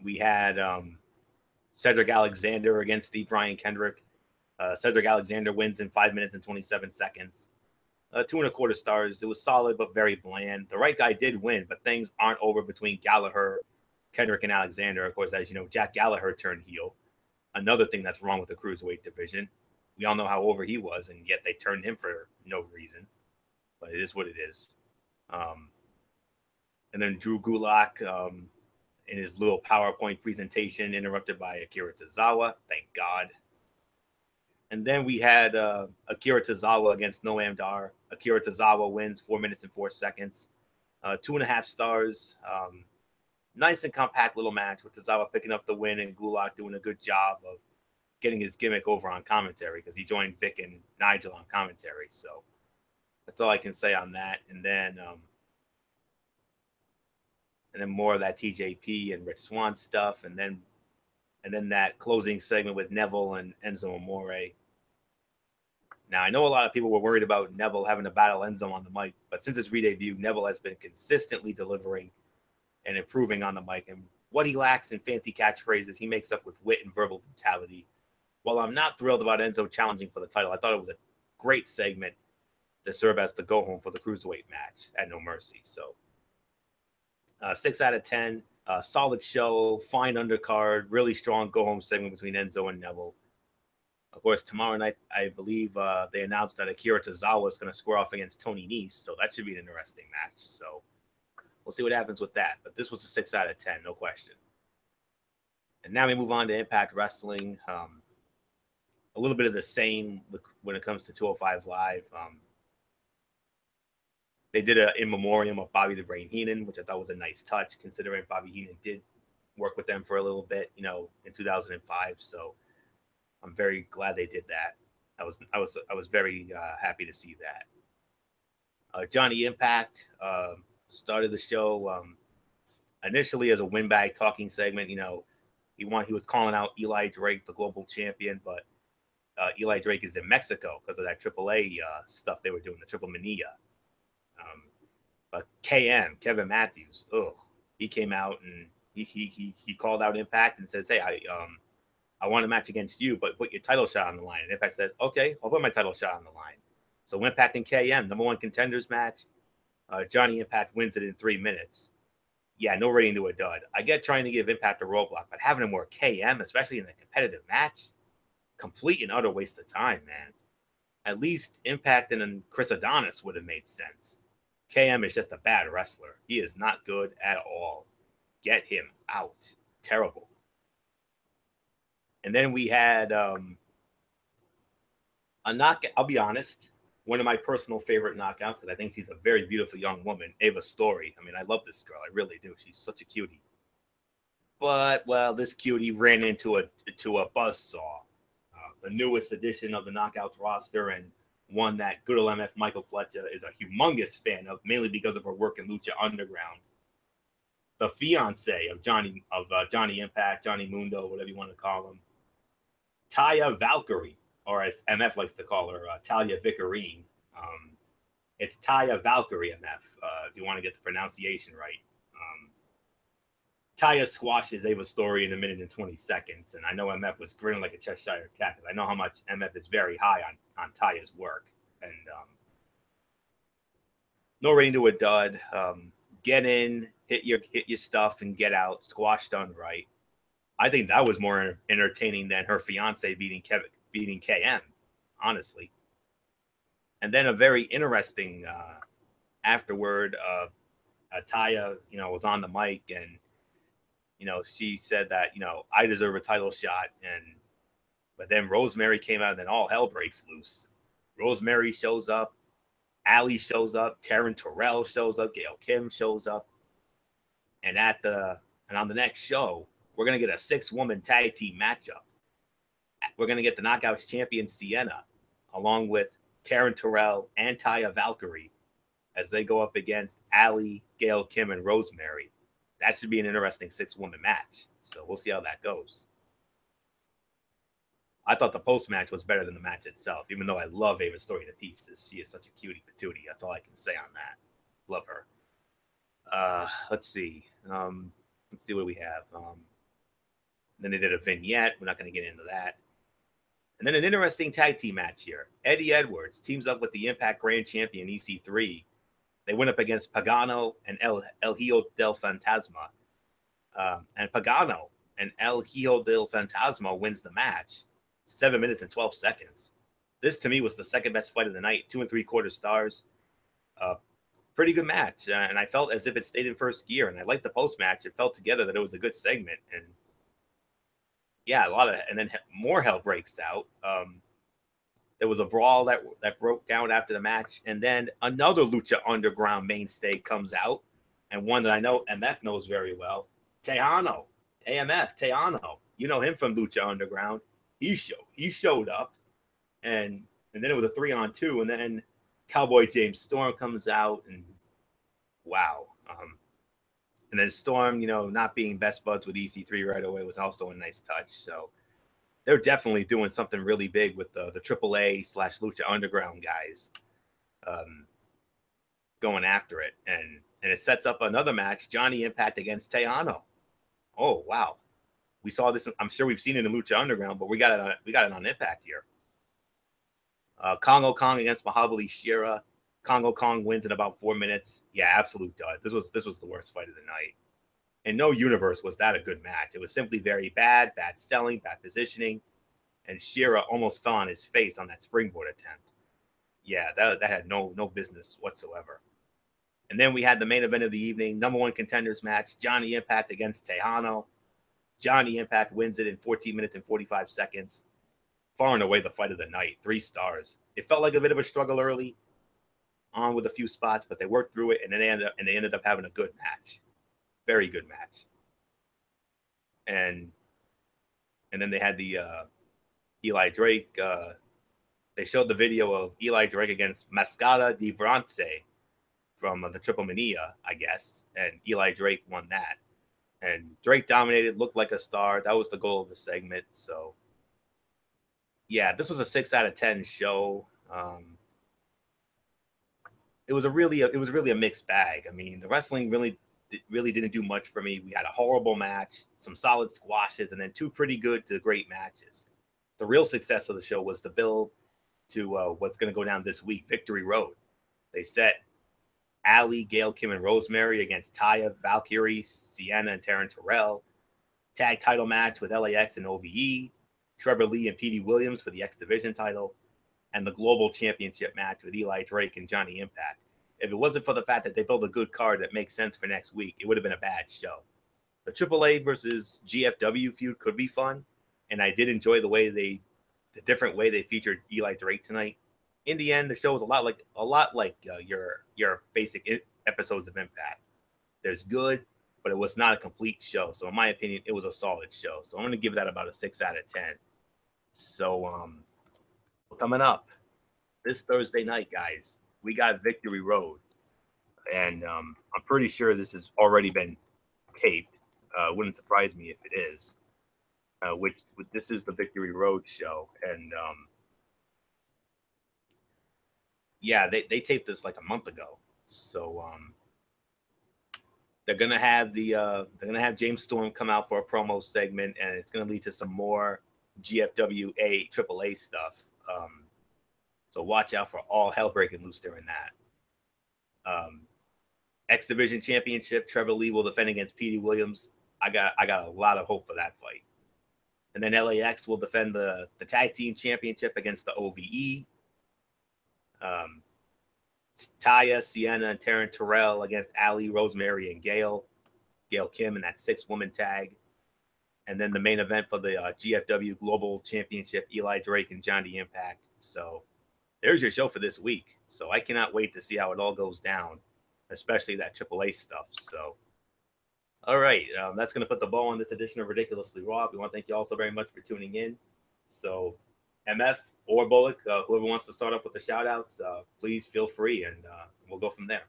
We had Cedric Alexander against Steve Brian Kendrick. Cedric Alexander wins in 5 minutes and 27 seconds. 2.25 stars. It was solid, but very bland. The right guy did win, but things aren't over between Gallagher, Kendrick, and Alexander. Of course, as you know, Jack Gallagher turned heel. Another thing that's wrong with the Cruiserweight division. We all know how over he was, and yet they turned him for no reason. But it is what it is. And then Drew Gulak in his little PowerPoint presentation interrupted by Akira Tozawa. Thank God. And then we had Akira Tozawa against Noam Dar. Akira Tozawa wins 4 minutes and 4 seconds. 2.5 stars. Nice and compact little match with Tozawa picking up the win and Gulak doing a good job of getting his gimmick over on commentary because he joined Vic and Nigel on commentary. So that's all I can say on that. And then more of that TJP and Rich Swann stuff. And then that closing segment with Neville and Enzo Amore. Now, I know a lot of people were worried about Neville having to battle Enzo on the mic, but since his re-debut, Neville has been consistently delivering and improving on the mic. And what he lacks in fancy catchphrases, he makes up with wit and verbal brutality. While I'm not thrilled about Enzo challenging for the title, I thought it was a great segment to serve as the go-home for the Cruiserweight match at No Mercy. So 6 out of 10. Solid show, fine undercard, really strong go-home segment between Enzo and Neville. Of course, tomorrow night, I believe they announced that Akira Tozawa is going to square off against Tony Nese, so that should be an interesting match. So we'll see what happens with that. But this was a 6 out of 10, no question. And now we move on to Impact Wrestling. A little bit of the same when it comes to 205 Live. They did an in memoriam of Bobby the Brain Heenan, which I thought was a nice touch, considering Bobby Heenan did work with them for a little bit, in 2005. So I'm very glad they did that. I was very happy to see that. Johnny Impact started the show initially as a windbag talking segment. He was calling out Eli Drake, the global champion, but Eli Drake is in Mexico because of that AAA stuff they were doing, the Triple Mania. But Kevin Matthews, he came out and he called out Impact and says, "Hey, I want a match against you, but put your title shot on the line." And Impact said, "Okay, I'll put my title shot on the line." So Impact and KM, number one contenders match. Johnny Impact wins it in 3 minutes. Yeah, no rating to a dud. I get trying to give Impact a roadblock, but having him work KM, especially in a competitive match, complete and utter waste of time, man. At least Impact and Chris Adonis would have made sense. KM is just a bad wrestler. He is not good at all. Get him out. Terrible. And then we had a knockout. I'll be honest, one of my personal favorite knockouts, because I think she's a very beautiful young woman, Ava Story. I mean, I love this girl. I really do. She's such a cutie. But, well, this cutie ran into a buzzsaw. The newest edition of the Knockouts roster, and one that good old MF Michael Fletcher is a humongous fan of, mainly because of her work in Lucha Underground. The fiance of Johnny Impact, Johnny Mundo, whatever you want to call him, Taya Valkyrie. or as MF likes to call her, Talia Vicarine. It's Taya Valkyrie, MF, if you want to get the pronunciation right. Taya squashes Ava Story in 1 minute and 20 seconds, and I know MF was grinning like a Cheshire cat because I know how much MF is very high on Taya's work. And no rain to a dud. Get in, hit your stuff, and get out. Squash done right. I think that was more entertaining than her fiance beating KM, honestly. And then a very interesting afterward. Taya, was on the mic, and she said that I deserve a title shot, but then Rosemary came out, and then all hell breaks loose. Rosemary shows up, Allie shows up, Taryn Terrell shows up, Gail Kim shows up, and on the next show, we're gonna get a 6-woman tag team matchup. We're gonna get the Knockouts champion Sienna, along with Taryn Terrell and Taya Valkyrie, as they go up against Allie, Gail Kim, and Rosemary. That should be an interesting 6-woman match. So we'll see how that goes. I thought the post-match was better than the match itself, even though I love Ava Story to pieces. She is such a cutie patootie. That's all I can say on that. Love her. Let's see. Let's see what we have. Then they did a vignette. We're not going to get into that. And then an interesting tag team match here. Eddie Edwards teams up with the Impact Grand Champion EC3. They went up against Pagano and El Hijo del Fantasma. And Pagano and El Hijo del Fantasma wins the match. 7 minutes and 12 seconds. This, to me, was the second best fight of the night. 2 3/4 stars. Pretty good match. And I felt as if it stayed in first gear. And I liked the post-match. It felt together that it was a good segment. And yeah, and then more hell breaks out. There was a brawl that broke down after the match, and then another Lucha Underground mainstay comes out, and one that I know MF knows very well, Tejano, AMF, Tejano. You know him from Lucha Underground. He showed up, and then it was a 3-on-2, and then Cowboy James Storm comes out, and wow. And then Storm, not being best buds with EC3 right away was also a nice touch. So they're definitely doing something really big with the AAA / Lucha Underground guys going after it. And it sets up another match, Johnny Impact against Tejano. Oh, wow. We saw this. I'm sure we've seen it in Lucha Underground, but we got it on Impact here. Kongo Kong against Mahabali Shera. Kongo Kong wins in about 4 minutes. Yeah, absolute dud. This was the worst fight of the night. In no universe was that a good match. It was simply very bad selling, bad positioning, and Shera almost fell on his face on that springboard attempt. Yeah, that had no business whatsoever. And then we had the main event of the evening, number 1 contenders match, Johnny Impact against Tejano. Johnny Impact wins it in 14 minutes and 45 seconds. Far and away the fight of the night, 3 stars. It felt like a bit of a struggle early on with a few spots, but they worked through it, and they ended up having a good match. Very good match. And then they had the Eli Drake. They showed the video of Eli Drake against Mascara di Bronze from the Triple Mania, I guess. And Eli Drake won that. And Drake dominated, looked like a star. That was the goal of the segment. So, yeah, this was a 6 out of 10 show. It was really a mixed bag. I mean, the wrestling really didn't do much for me. We had a horrible match, some solid squashes, and then 2 pretty good to great matches. The real success of the show was the build to what's going to go down this week, Victory Road. They set Allie, Gail Kim, and Rosemary against Taya, Valkyrie, Sienna, and Taryn Terrell. Tag title match with LAX and OVE. Trevor Lee and Petey Williams for the X Division title. And the Global Championship match with Eli Drake and Johnny Impact. If it wasn't for the fact that they built a good card that makes sense for next week, it would have been a bad show. The AAA versus GFW feud could be fun, and I did enjoy the different way they featured Eli Drake tonight. In the end, the show was a lot like your basic episodes of Impact. There's good, but it was not a complete show. So in my opinion, it was a solid show. So I'm going to give that about a 6 out of 10. So coming up this Thursday night, guys, we got Victory Road, and I'm pretty sure this has already been taped. Wouldn't surprise me if it is. Which this is the Victory Road show, and yeah, they taped this like a month ago. So they're gonna have James Storm come out for a promo segment, and it's gonna lead to some more GFWA AAA stuff. So watch out for all hell breaking loose during that. X Division Championship, Trevor Lee will defend against Petey Williams. I got a lot of hope for that fight. And then LAX will defend the tag team championship against the OVE. Taya, Sienna, and Taryn Terrell against Ali, Rosemary, and Gail Kim in that 6-woman tag. And then the main event for the GFW Global Championship, Eli Drake and Johnny Impact. So there's your show for this week. So I cannot wait to see how it all goes down, especially that AAA stuff. So, all right, that's going to put the bow on this edition of Ridiculously Raw. We want to thank you all so very much for tuning in. So, MF or Bullock, whoever wants to start up with the shout outs, please feel free, and we'll go from there.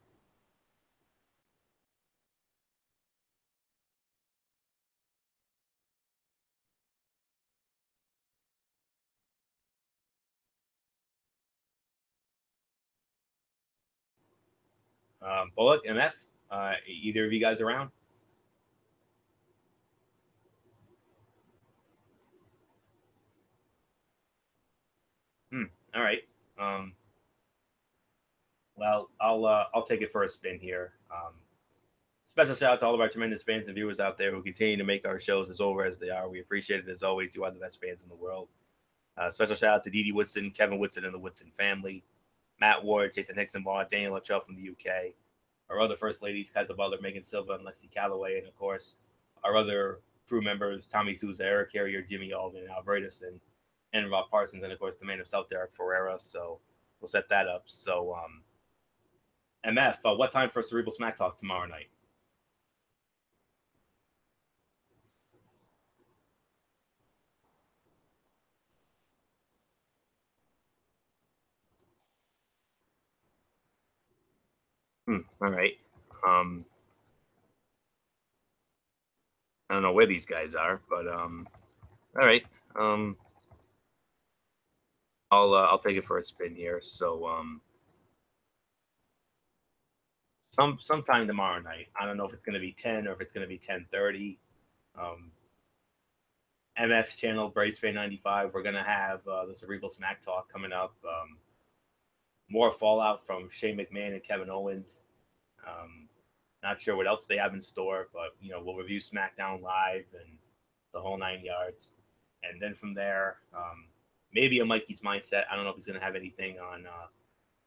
Bullock, MF, either of you guys around? All right. Well, I'll take it for a spin here. Special shout out to all of our tremendous fans and viewers out there who continue to make our shows as over as they are. We appreciate it as always. You are the best fans in the world. Special shout out to Dee Dee Woodson, Kevin Woodson, and the Woodson family, Matt Ward, Jason Hickson Ball, Daniel Luttrell from the UK, our other first ladies, Kaiser Butler, Megan Silva, and Lexi Calloway, and of course, our other crew members, Tommy Souza, Eric Carrier, Jimmy Alden, Alvarez, and Rob Parsons, and of course, the man himself, Derek Ferreira. So we'll set that up. So, MF, what time for Cerebral Smack Talk tomorrow night? All right. I don't know where these guys are, but all right. I'll take it for a spin here. So sometime tomorrow night. I don't know if it's going to be 10 or if it's going to be 10:30. MF's channel, Brace Fan 95. We're going to have the Cerebral Smack Talk coming up. More fallout from Shane McMahon and Kevin Owens. Not sure what else they have in store, but we'll review SmackDown Live and the whole 9 yards. And then from there, maybe a Mikey's Mindset. I don't know if he's going to have anything on,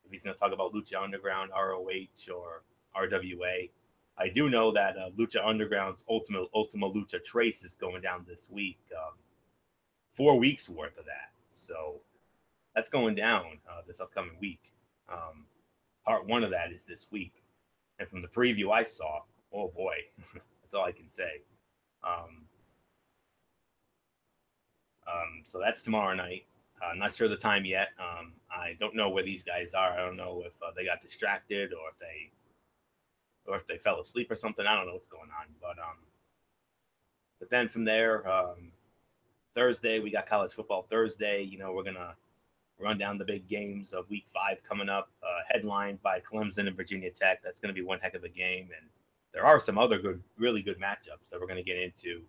if he's going to talk about Lucha Underground, ROH, or RWA. I do know that Lucha Underground's Ultima Lucha Trace is going down this week. 4 weeks worth of that. So that's going down this upcoming week. Part 1 of that is this week. And from the preview I saw, oh boy, that's all I can say. So that's tomorrow night. I'm not sure the time yet. I don't know where these guys are. I don't know if they got distracted or if they fell asleep or something. I don't know what's going on. But then from there, Thursday we got college football Thursday. We're gonna run down the big games of Week 5 coming up, headlined by Clemson and Virginia Tech. That's going to be one heck of a game, and there are some other really good matchups that we're going to get into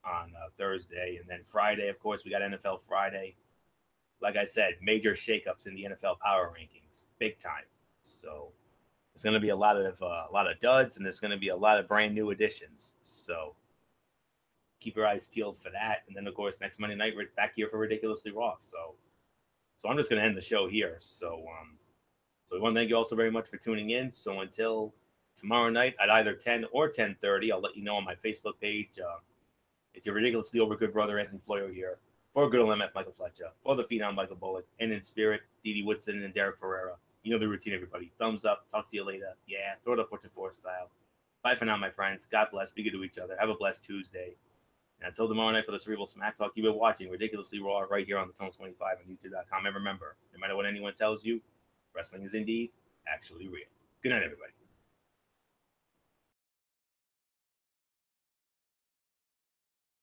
on Thursday. And then Friday, of course, we got NFL Friday. Like I said, major shakeups in the NFL power rankings, big time. So there's going to be a lot of duds, and there's going to be a lot of brand new additions. So keep your eyes peeled for that. And then, of course, next Monday night, we're back here for Ridiculously Raw. So I'm just going to end the show here. So we want to thank you all so very much for tuning in. So until tomorrow night at either 10 or 10:30, I'll let you know on my Facebook page. It's your ridiculously over good brother, Anthony Florio here. For good old MF Michael Fletcher. For the phenom Michael Bullock. And in spirit, Dee Dee Woodson and Derek Ferreira. You know the routine, everybody. Thumbs up. Talk to you later. Yeah, throw it up 4 style. Bye for now, my friends. God bless. Be good to each other. Have a blessed Tuesday. And until tomorrow night for the Cerebral Smack Talk, you've been watching Ridiculously Raw right here on the Tone 25 on YouTube.com. And remember, no matter what anyone tells you, wrestling is indeed actually real. Good night, everybody.